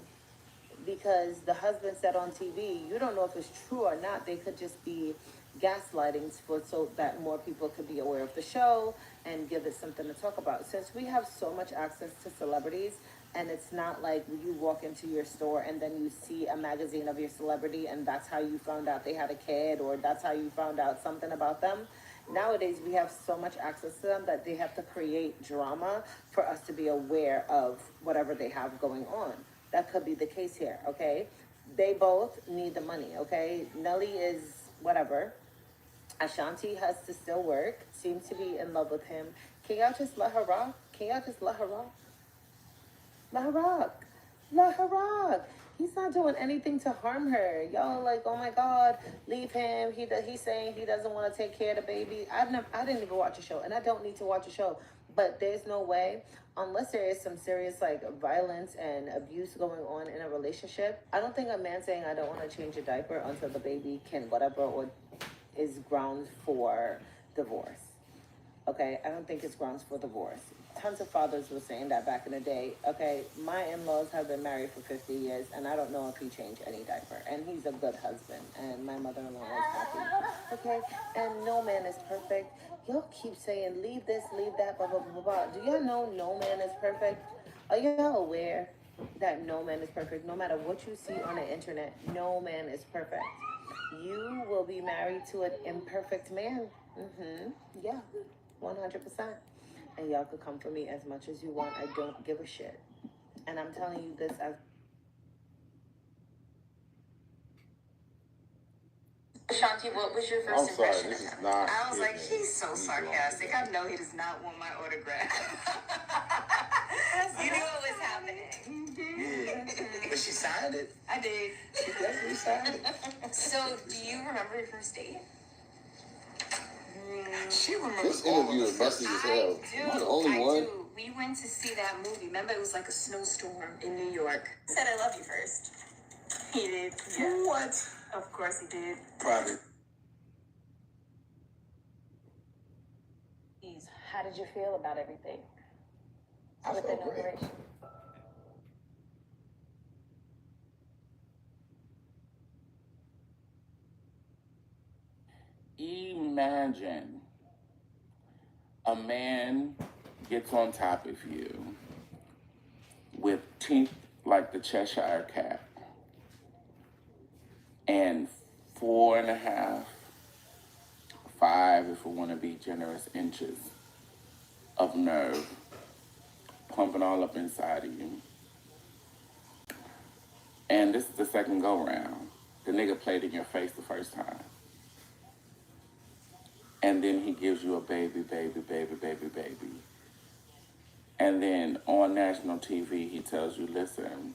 because the husband said on TV, you don't know if it's true or not. They could just be gaslighting so that more people could be aware of the show and give it something to talk about. Since we have so much access to celebrities, and it's not like you walk into your store and then you see a magazine of your celebrity and that's how you found out they had a kid, or that's how you found out something about them. Nowadays, we have so much access to them that they have to create drama for us to be aware of whatever they have going on. That could be the case here, okay? They both need the money, okay? Nelly is whatever. Ashanti has to still work, seems to be in love with him. Can y'all just let her rock? Can y'all just let her rock? Let her rock. Let her rock. He's not doing anything to harm her. Y'all like, oh my God, leave him. He's saying he doesn't want to take care of the baby. I didn't even watch a show, and I don't need to watch a show. But there's no way, unless there is some serious like violence and abuse going on in a relationship. I don't think a man saying I don't want to change a diaper until the baby can whatever or is grounds for divorce. Okay, I don't think it's grounds for divorce. Tons of fathers were saying that back in the day. Okay, my in-laws have been married for 50 years, and I don't know if he changed any diaper. And he's a good husband, and my mother-in-law is happy. Okay, and no man is perfect. Y'all keep saying, leave this, leave that, blah, blah, blah, blah. Do y'all know no man is perfect? Are y'all aware that no man is perfect? No matter what you see on the internet, no man is perfect. You will be married to an imperfect man. Yeah, 100%. And y'all could come for me as much as you want. I don't give a shit. And I'm telling you this as Ashanti, what was your first impression of him? I was like, he's so sarcastic. I know he does not want my autograph. You knew what was happening. But she signed it. I did. She definitely signed it. So, do you remember your first date? She remembers This interview is messy as hell. Am I the only one? Do. We went to see that movie. Remember, it was like a snowstorm in New York. He said, I love you first. He did. Yeah. What? Of course he did. Private. How did you feel about everything? I felt great. inauguration? Imagine a man gets on top of you with teeth like the Cheshire Cat and 4.5, 5, if we want to be generous, inches of nerve pumping all up inside of you. And this is the second go round. The nigga played in your face the first time. And then he gives you a baby. And then on national TV, he tells you, listen,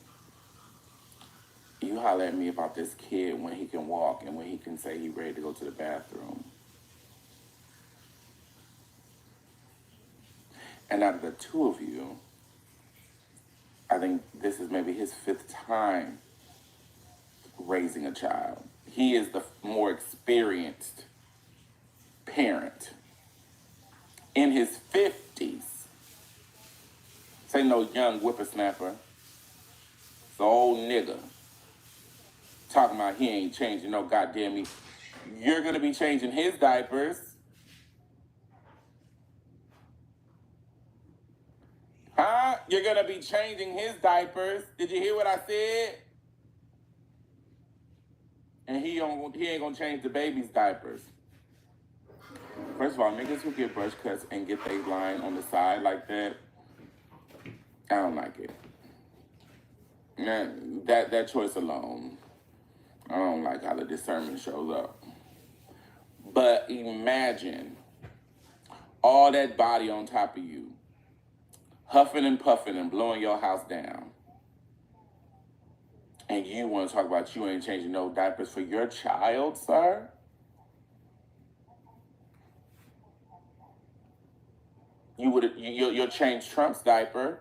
you holler at me about this kid when he can walk and when he can say he's ready to go to the bathroom. And out of the two of you, I think this is maybe his 5th time raising a child. He is the more experienced parent in his 50s. This ain't no young whippersnapper. It's an old nigga talking about he ain't changing no goddamn me. You're gonna be changing his diapers. You're going to be changing his diapers. Did you hear what I said? And he ain't going to change the baby's diapers. First of all, niggas who get brush cuts and get their line on the side like that, I don't like it. That choice alone, I don't like how the discernment shows up. But imagine all that body on top of you, huffing and puffing and blowing your house down. And you want to talk about you ain't changing no diapers for your child, sir? You'll change Trump's diaper,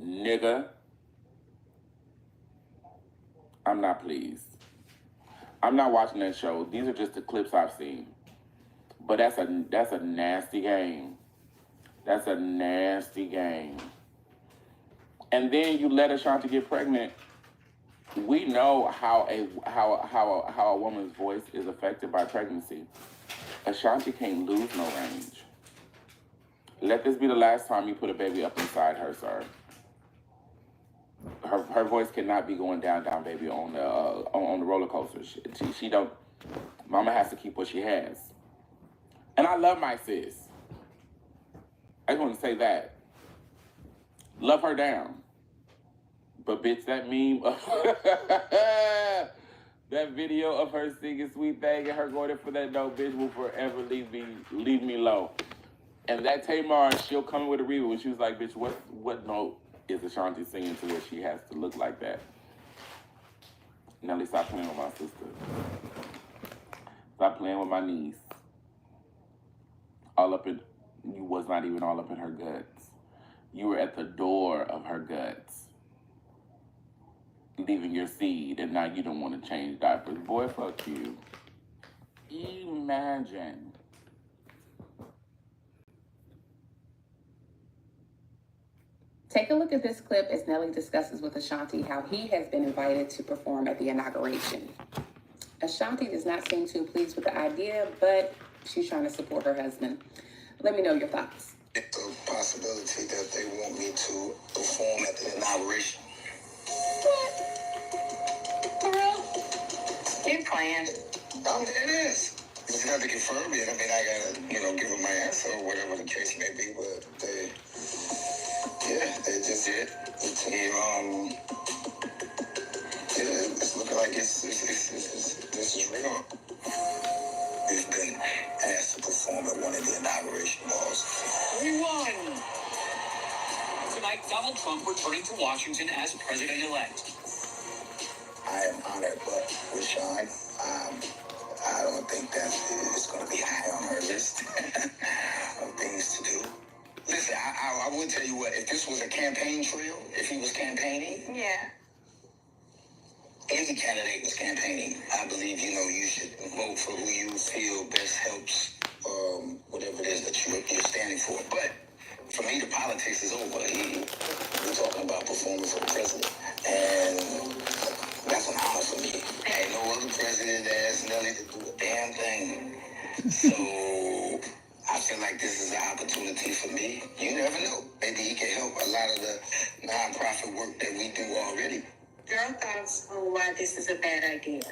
nigga. I'm not pleased. I'm not watching that show. These are just the clips I've seen. But that's a nasty game. That's a nasty game. And then you let Ashanti get pregnant. We know how a woman's voice is affected by pregnancy. Ashanti can't lose no range. Let this be the last time you put a baby up inside her, sir. Her voice cannot be going down, baby, on the roller coaster. She don't. Mama has to keep what she has. And I love my sis. I just want to say that. Love her down. But bitch, that meme of that video of her singing Sweet Thing and her going in for that note, bitch, will forever leave me low. And that Tamar, she'll come in with a review when she was like, bitch, what note is Ashanti singing to where she has to look like that? Nelly, stop playing with my sister. Stop playing with my niece. You was not even all up in her guts. You were at the door of her guts, leaving your seed, and now you don't want to change diapers. Boy, fuck you. Imagine. Take a look at this clip as Nelly discusses with Ashanti how he has been invited to perform at the inauguration. Ashanti does not seem too pleased with the idea, but she's trying to support her husband. Let me know your thoughts. It's a possibility that they want me to perform at the inauguration. What? For real? You're playing. It is. You just have to confirm it. I mean, I gotta, give them my answer or whatever the case may be, but they just did. It's looking like this is real. We've been asked to perform at one of the inauguration balls. We won! Tonight, Donald Trump returning to Washington as president-elect. I am honored, but with Sean, I don't think that is going to be high on her list of things to do. Listen, I would tell you what, if this was a campaign trail, if he was campaigning, Yeah. any candidate was campaigning, I believe, you should vote for who you feel best helps whatever it is that you're standing for. But for me, the politics is over. We're talking about performing for the president. And that's an honor for me. Ain't no other president asked Nelly to do a damn thing. So I feel like this is an opportunity for me. You never know. Maybe he can help a lot of the nonprofit work that we do already. Girl thoughts on why this is a bad idea.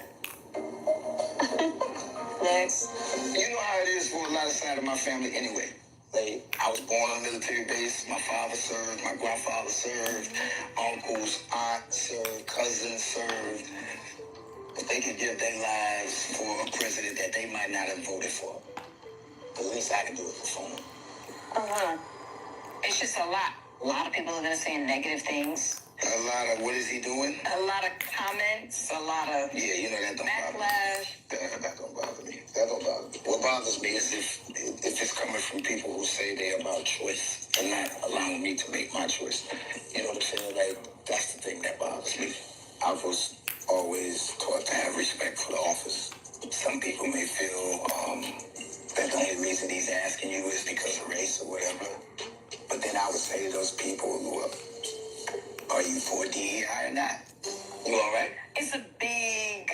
Next. You know how it is for a lot of side of my family anyway. I was born on a military base. My father served. My grandfather served. Uncles, aunts served. Cousins served. But they could give their lives for a president that they might not have voted for. At least I can do it for them. It's just a lot. A lot of people are going to say negative things. A lot of what is he doing? A lot of comments. A lot of that don't backlash. That don't bother me. That don't bother me. What bothers me is if it's coming from people who say they're about choice and not allowing me to make my choice. You know what I'm saying? Like, that's the thing that bothers me. I was always taught to have respect for the office. Some people may feel that the only reason he's asking you is because of race or whatever. But then I would say to those people, are you for DEI or not? You all right? It's a big...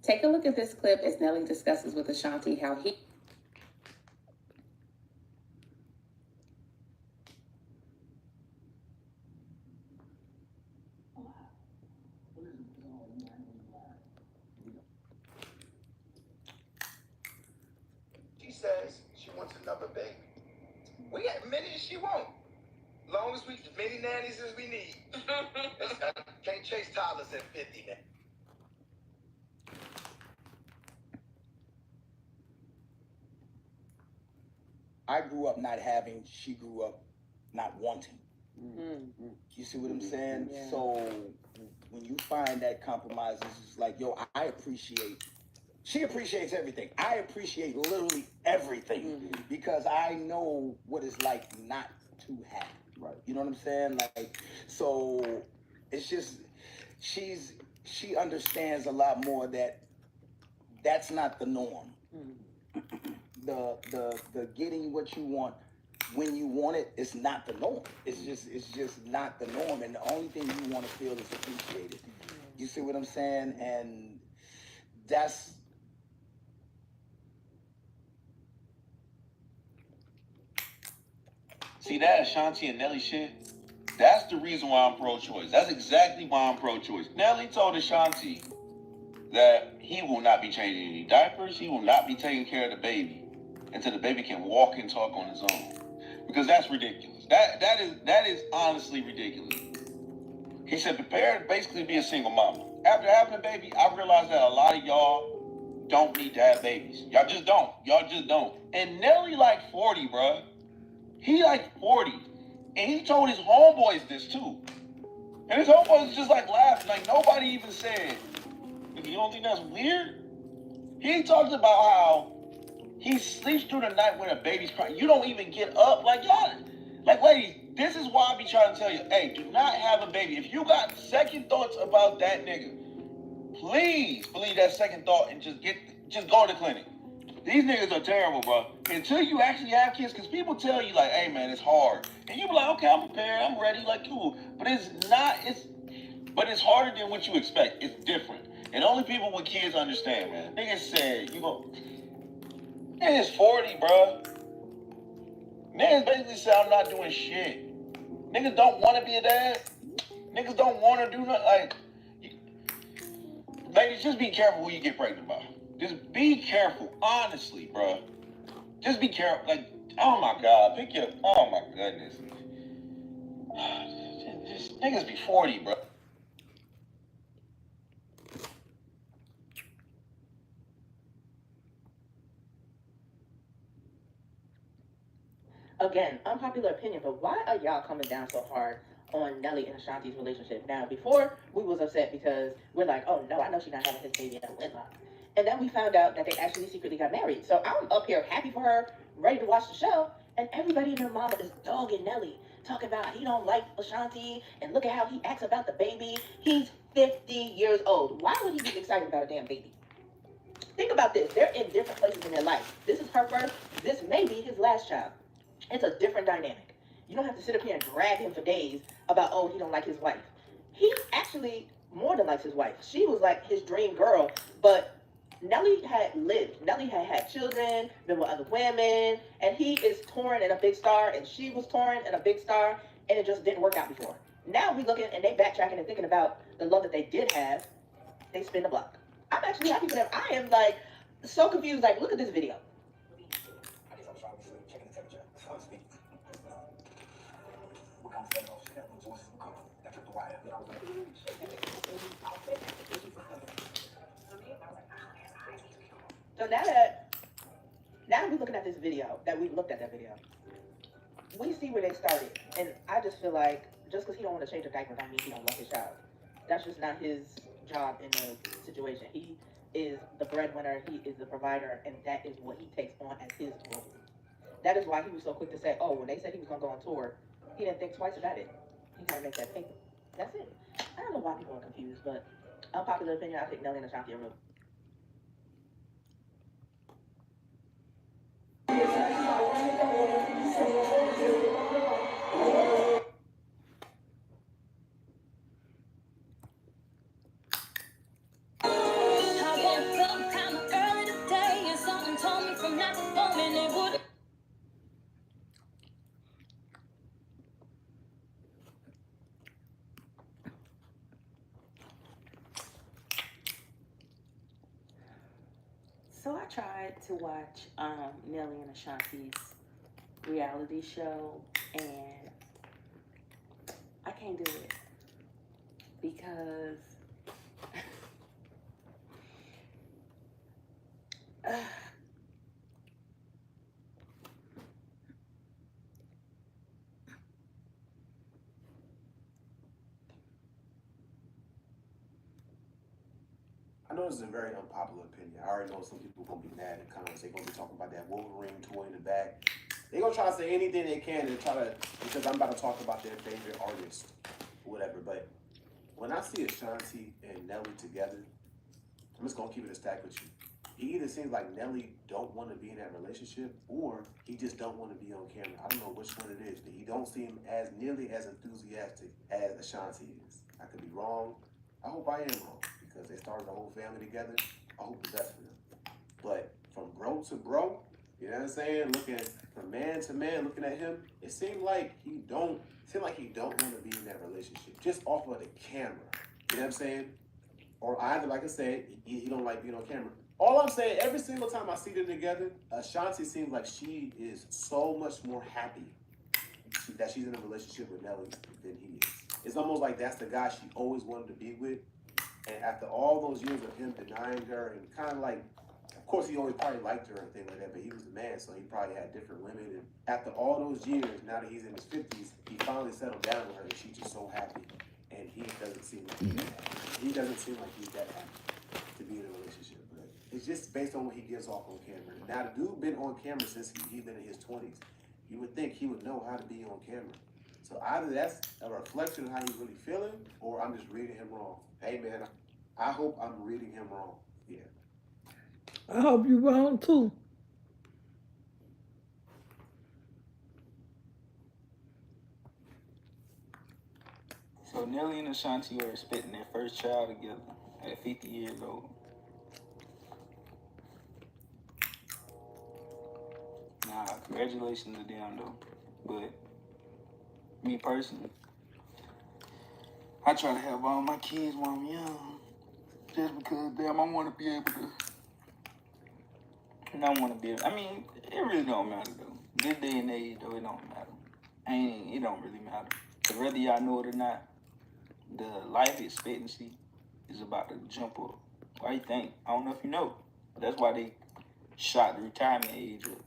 Take a look at this clip as Nelly discusses with Ashanti how he... says she wants another baby. We got many as she wants. Long as we, as many nannies as we need. I can't chase toddlers at 50, man. I grew up not having, she grew up not wanting. You see what I'm saying? Yeah. So when you find that compromise, it's just like, yo, I appreciate, she appreciates everything. I appreciate literally everything because I know what it's like not to have. Right. You know what I'm saying? Like, so it's just, she understands a lot more that that's not the norm. The getting what you want when you want it is not the norm. It's just not the norm, and the only thing you want to feel is appreciated. You see what I'm saying? And that's see that Ashanti and Nelly shit. That's the reason why I'm pro-choice. That's exactly why I'm pro-choice. Nelly told Ashanti that he will not be changing any diapers. He will not be taking care of the baby until the baby can walk and talk on his own. Because that's ridiculous. That is honestly ridiculous. He said prepare to basically be a single mama. After having a baby, I realized that a lot of y'all don't need to have babies. Y'all just don't. Y'all just don't. And Nelly like 40, bruh. He like 40. And he told his homeboys this too. And his homeboys just like laughing. Like nobody even said, you don't think that's weird? He talked about how he sleeps through the night when a baby's crying. You don't even get up. Like, y'all, like, ladies, this is why I be trying to tell you, hey, do not have a baby. If you got second thoughts about that nigga, please believe that second thought and just go to the clinic. These niggas are terrible, bro. Until you actually have kids, because people tell you, like, hey, man, it's hard. And you be like, okay, I'm prepared, I'm ready, like, cool. But but it's harder than what you expect. It's different. And only people with kids understand, man. Niggas said, niggas 40, bro. Niggas basically say I'm not doing shit. Niggas don't want to be a dad. Niggas don't want to do nothing. Like, ladies, just be careful who you get pregnant by. Just be careful, honestly, bro. Just be careful. Like, oh my God, oh my goodness. Just niggas be 40, bro. Again, unpopular opinion, but why are y'all coming down so hard on Nelly and Ashanti's relationship? Now, before, we was upset because we're like, oh no, I know she's not having his baby in a wedlock. And then we found out that they actually secretly got married. So I'm up here happy for her, ready to watch the show, and everybody and their mama is dogging Nelly, talking about he don't like Ashanti, and look at how he acts about the baby. He's 50 years old. Why would he be excited about a damn baby? Think about this. They're in different places in their life. This is her first. This may be his last child. It's a different dynamic. You don't have to sit up here and drag him for days about, oh, he don't like his wife. He actually more than likes his wife. She was like his dream girl, but Nelly had lived. Nelly had had children, been with other women, and he is touring and a big star, and she was touring and a big star, and it just didn't work out before. Now we looking and they backtracking and thinking about the love that they did have. They spin the block. I'm actually happy for them. I am like so confused. Like, look at this video. So now that we're looking at this video, that we've looked at that video, we see where they started. And I just feel like just because he don't want to change a diaper don't mean he don't love his child. That's just not his job in the situation. He is the breadwinner, he is the provider, and that is what he takes on as his role. That is why he was so quick to say, oh, when they said he was going to go on tour, he didn't think twice about it. He got to make that paper. That's it. I don't know why people are confused, but unpopular opinion, I think Nelly and Ashanti are real. So I tried to watch Nelly and Ashanti's reality show, and I can't do it because I know this is a very unpopular opinion. I already know some people gonna be mad in the comments. They're gonna be talking about that Wolverine toy in the back. They're gonna try to say anything they can to try to, because I'm about to talk about their favorite artist or whatever. But when I see Ashanti and Nelly together, I'm just gonna keep it a stack with you. It either seems like Nelly don't want to be in that relationship, or he just don't want to be on camera. I don't know which one it is, but he don't seem as nearly as enthusiastic as Ashanti is. I could be wrong. I hope I am wrong, because they started a whole family together. I hope the best for them. But from bro to bro, you know what I'm saying? Looking from man to man, looking at him, it seemed like he don't want to be in that relationship, just off of the camera. You know what I'm saying? Or either, like I said, he don't like being on camera. All I'm saying, every single time I see them together, Ashanti seems like she is so much more happy that she's in a relationship with Nelly than he is. It's almost like that's the guy she always wanted to be with. And after all those years of him denying her and kind of like, of course he always probably liked her and things like that, but he was the man, so he probably had different women. And after all those years, now that he's in his 50s, he finally settled down with her and she's just so happy. And he doesn't seem like he's that happy. He doesn't seem like he's that happy to be in a relationship. But it's just based on what he gives off on camera. Now the dude been on camera since he's been in his 20s. You would think he would know how to be on camera. So either that's a reflection of how he's really feeling, or I'm just reading him wrong. Hey man, I hope I'm reading him wrong. Yeah. I hope you're wrong too. So Nelly and Ashanti are expecting their first child together at 50 years old. Nah, congratulations to them though. But me personally, I try to have all my kids when I'm young. Just because, damn, I want to be able to. And I want to be able, I mean, it really don't matter though. This day and age though, it don't matter. It don't really matter. But whether y'all know it or not, the life expectancy is about to jump up. Why you think? I don't know if you know. But that's why they shot the retirement age up.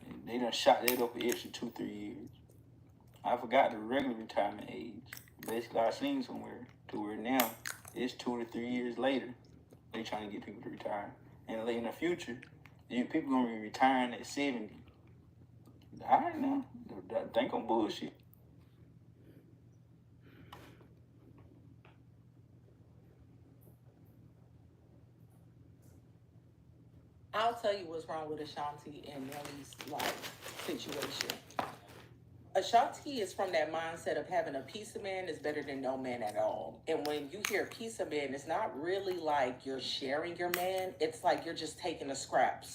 And they done shot that up an extra 2-3 years. I forgot the regular retirement age. Basically, I seen somewhere to where now it's 2 to 3 years later they trying to get people to retire. And in the future, people gonna be retiring at 70. All right now, think on bullshit. I'll tell you what's wrong with Ashanti and Nelly's life situation. Ashanti is from that mindset of having a piece of man is better than no man at all. And when you hear piece of man, it's not really like you're sharing your man. It's like you're just taking the scraps.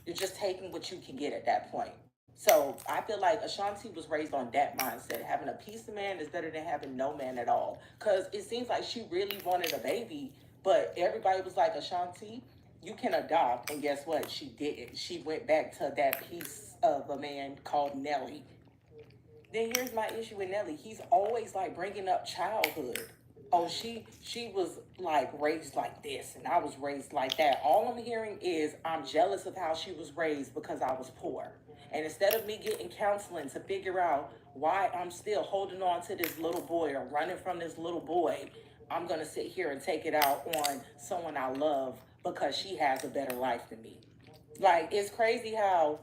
You're just taking what you can get at that point. So I feel like Ashanti was raised on that mindset. Having a piece of man is better than having no man at all. Because it seems like she really wanted a baby, but everybody was like, Ashanti, you can adopt. And guess what? She didn't. She went back to that piece of a man called Nelly. Then here's my issue with Nelly. He's always like bringing up childhood. Oh, she was like raised like this and I was raised like that. All I'm hearing is I'm jealous of how she was raised because I was poor. And instead of me getting counseling to figure out why I'm still holding on to this little boy or running from this little boy, I'm going to sit here and take it out on someone I love because she has a better life than me. Like, it's crazy how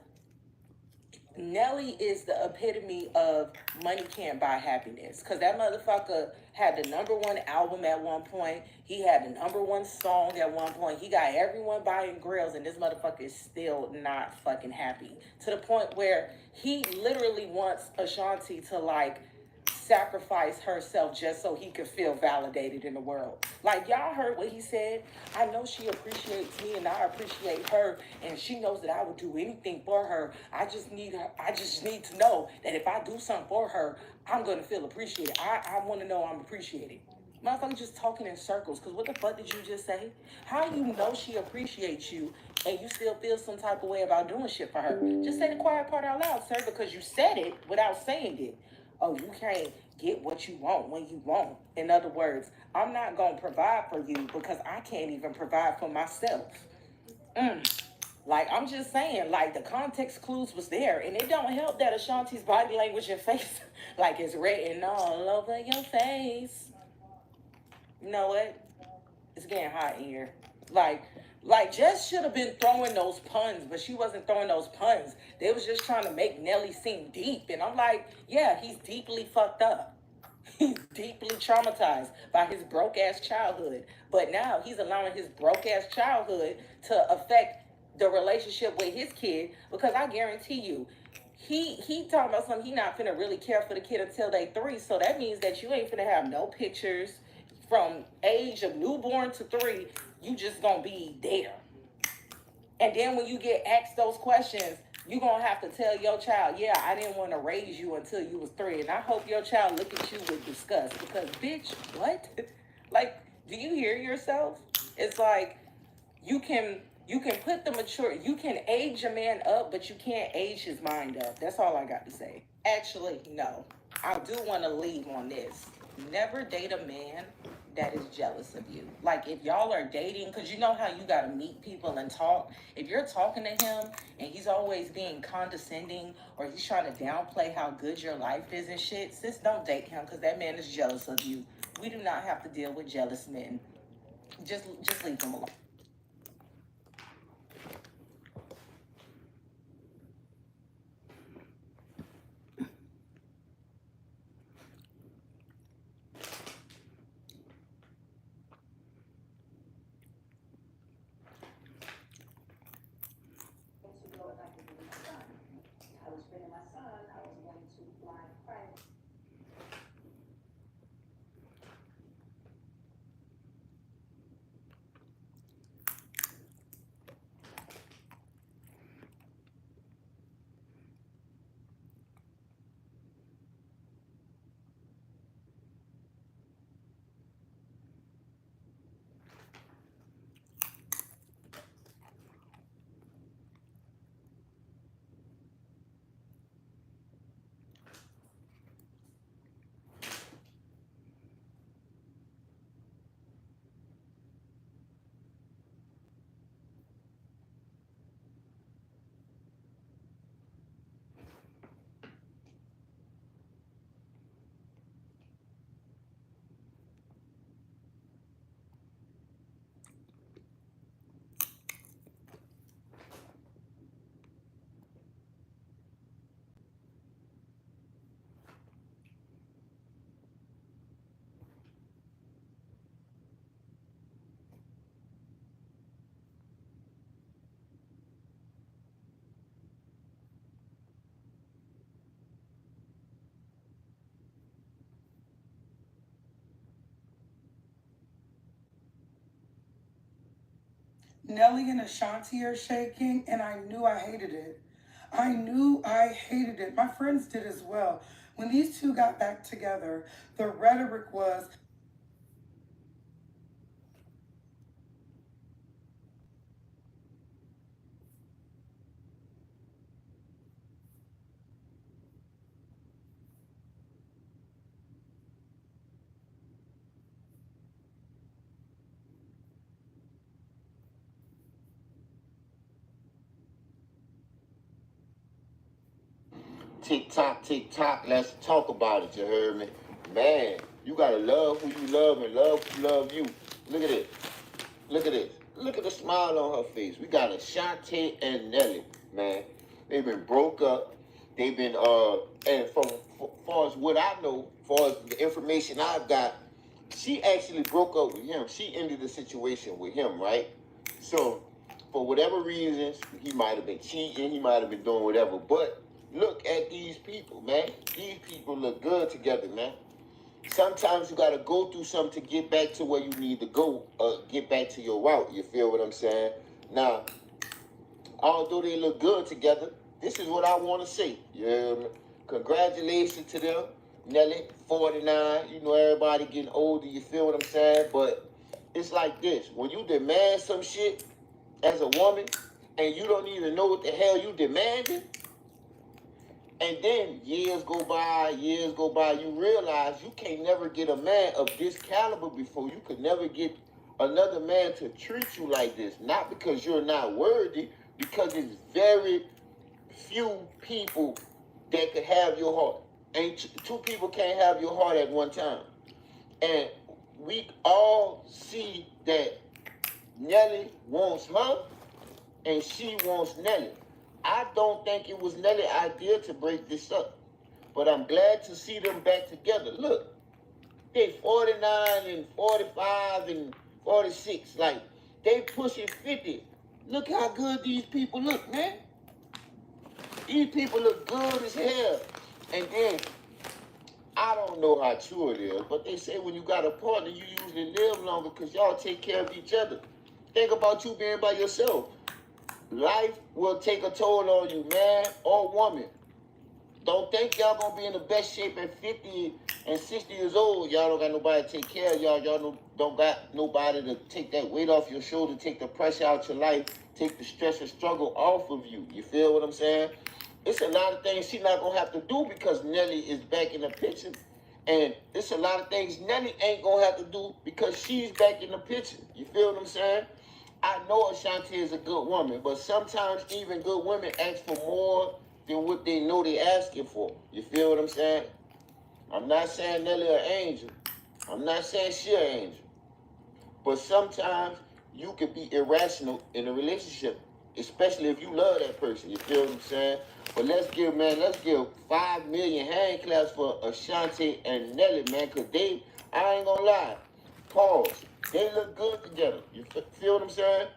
Nelly is the epitome of money can't buy happiness. Because that motherfucker had the #1 album at one point. He had the #1 song at one point. He got everyone buying grills, and this motherfucker is still not fucking happy. To the point where he literally wants Ashanti to, like, sacrifice herself just so he could feel validated in the world. Like, y'all heard what he said? I know she appreciates me and I appreciate her, and she knows that I would do anything for her. I just need to know that if I do something for her, I'm gonna feel appreciated. I want to know I'm appreciated. Motherfucker just talking in circles. Because what the fuck did you just say? How you know she appreciates you and you still feel some type of way about doing shit for her? Just say the quiet part out loud, sir, because you said it without saying it. Oh, you can't get what you want when you want. In other words, I'm not going to provide for you because I can't even provide for myself. Like, I'm just saying, like, the context clues was there, and it don't help that Ashanti's body language and face, like, it's written all over your face. You know what? It's getting hot in here. Like Jess should have been throwing those puns, but she wasn't throwing those puns. They was just trying to make Nelly seem deep, and I'm like, yeah, he's deeply fucked up. He's deeply traumatized by his broke ass childhood, but now he's allowing his broke ass childhood to affect the relationship with his kid. Because I guarantee you, he talking about something he not finna really care for the kid until they 3. So that means that you ain't finna have no pictures from age of newborn to 3. You just gonna be there. And then when you get asked those questions, you're going to have to tell your child, yeah, I didn't want to raise you until you was 3. And I hope your child look at you with disgust. Because, bitch, what? Like, do you hear yourself? It's like, you can put the mature, you can age a man up, but you can't age his mind up. That's all I got to say. Actually, no. I do want to leave on this. Never date a man that is jealous of you. Like, if y'all are dating, because you know how you got to meet people and talk. If you're talking to him and he's always being condescending or he's trying to downplay how good your life is and shit, sis, don't date him because that man is jealous of you. We do not have to deal with jealous men. Just leave him alone. Nelly and Ashanti are shaking, and I knew I hated it. I knew I hated it. My friends did as well. When these two got back together, the rhetoric was, tick tock, let's talk about it, you heard me? Man, you gotta love who you love and love who love you. Look at it. Look at this. Look at the smile on her face. We got Ashanti and Nelly, man. They've been broke up. They've been, and from far as what I know, far as the information I've got, she actually broke up with him. She ended the situation with him, right? So, for whatever reasons, he might have been cheating, he might have been doing whatever. But look at these people, man. These people look good together, man. Sometimes you gotta go through something to get back to where you need to go, get back to your route. You feel what I'm saying? Now, although they look good together, this is what I want to say. Yeah, congratulations to them. Nelly, 49. You know, everybody getting older, you feel what I'm saying? But it's like this. When you demand some shit as a woman and you don't even know what the hell you demanding, and then years go by, you realize you can't never get a man of this caliber before. You could never get another man to treat you like this. Not because you're not worthy, because it's very few people that could have your heart. And two people can't have your heart at one time. And we all see that Nelly wants her and she wants Nelly. I don't think it was Nelly's idea to break this up. But I'm glad to see them back together. Look, they 49 and 45 and 46. Like, they pushing 50. Look how good these people look, man. These people look good as hell. And then, I don't know how true it is, but they say when you got a partner, you usually live longer because y'all take care of each other. Think about you being by yourself. Life will take a toll on you, man or woman. Don't think y'all gonna be in the best shape at 50 and 60 years old. Y'all don't got nobody to take care of y'all. Y'all don't got nobody to take that weight off your shoulder, take the pressure out your life, take the stress and struggle off of you. You feel what I'm saying? It's a lot of things she not gonna have to do because Nelly is back in the picture. And it's a lot of things Nelly ain't gonna have to do because she's back in the picture. You feel what I'm saying? I know Ashanti is a good woman, but sometimes even good women ask for more than what they know they asking for. You feel what I'm saying? I'm not saying Nelly an angel. I'm not saying she an angel. But sometimes you can be irrational in a relationship, especially if you love that person. You feel what I'm saying? But let's give 5 million hand claps for Ashanti and Nelly, man, because I ain't gonna lie, pause. They look good together. You feel what I'm saying?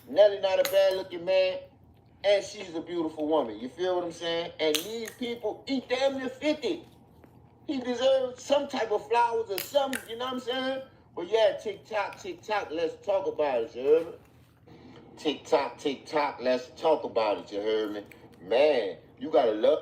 Nelly not a bad looking man, and she's a beautiful woman. You feel what I'm saying? And these people, he damn near 50. He deserves some type of flowers or something, you know what I'm saying? But yeah, tick-tock, let's talk about it, you heard me? Tick-tock, let's talk about it, you heard me? Man, you gotta love.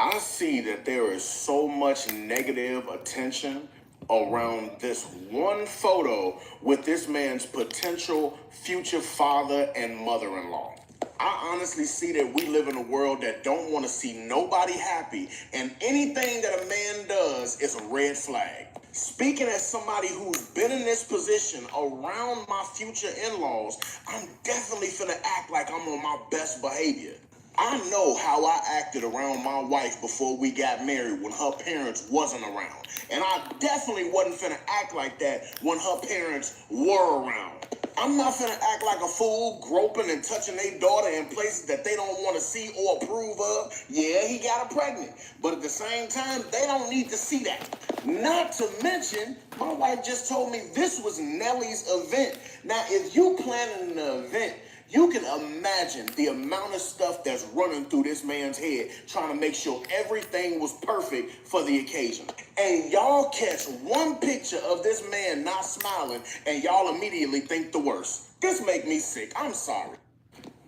I see that there is so much negative attention around this one photo with this man's potential future father and mother-in-law. I honestly see that we live in a world that don't want to see nobody happy, and anything that a man does is a red flag. Speaking as somebody who's been in this position around my future in-laws, I'm definitely finna act like I'm on my best behavior. I know how I acted around my wife before we got married when her parents wasn't around. And I definitely wasn't finna act like that when her parents were around. I'm not finna act like a fool, groping and touching their daughter in places that they don't want to see or approve of. Yeah, he got her pregnant. But at the same time, they don't need to see that. Not to mention, my wife just told me this was Nelly's event. Now, if you planning an event, you can imagine the amount of stuff that's running through this man's head trying to make sure everything was perfect for the occasion. And y'all catch one picture of this man not smiling and y'all immediately think the worst. This make me sick. I'm sorry.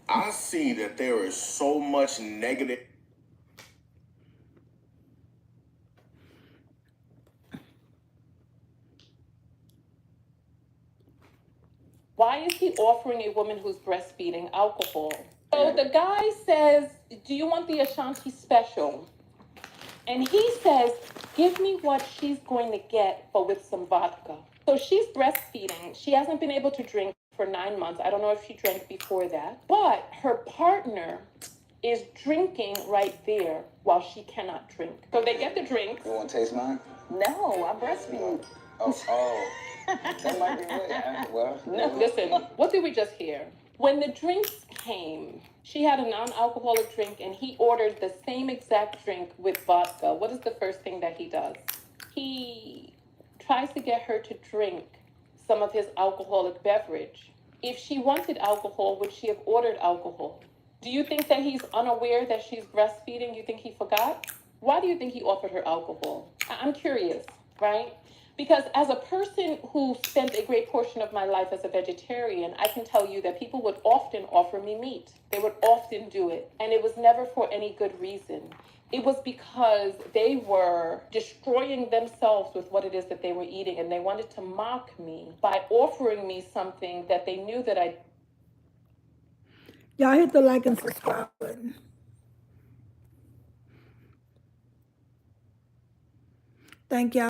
I see that there is so much negative. Why is he offering a woman who's breastfeeding alcohol? So the guy says, do you want the Ashanti special? And he says, give me what she's going to get, but with some vodka. So she's breastfeeding. She hasn't been able to drink for 9 months. I don't know if she drank before that. But her partner is drinking right there while she cannot drink. So they get the drink. You want to taste mine? No, I'm breastfeeding. Oh. That might be right. Well, No, listen, what did we just hear? When the drinks came, she had a non-alcoholic drink and he ordered the same exact drink with vodka. What is the first thing that he does? He tries to get her to drink some of his alcoholic beverage. If she wanted alcohol, would she have ordered alcohol? Do you think that he's unaware that she's breastfeeding? You think he forgot? Why do you think he offered her alcohol? I'm curious. right? Because as a person who spent a great portion of my life as a vegetarian, I can tell you that people would often offer me meat. They would often do it. And it was never for any good reason. It was because they were destroying themselves with what it is that they were eating. And they wanted to mock me by offering me something that they knew that I... Y'all hit the like and subscribe button. Thank y'all.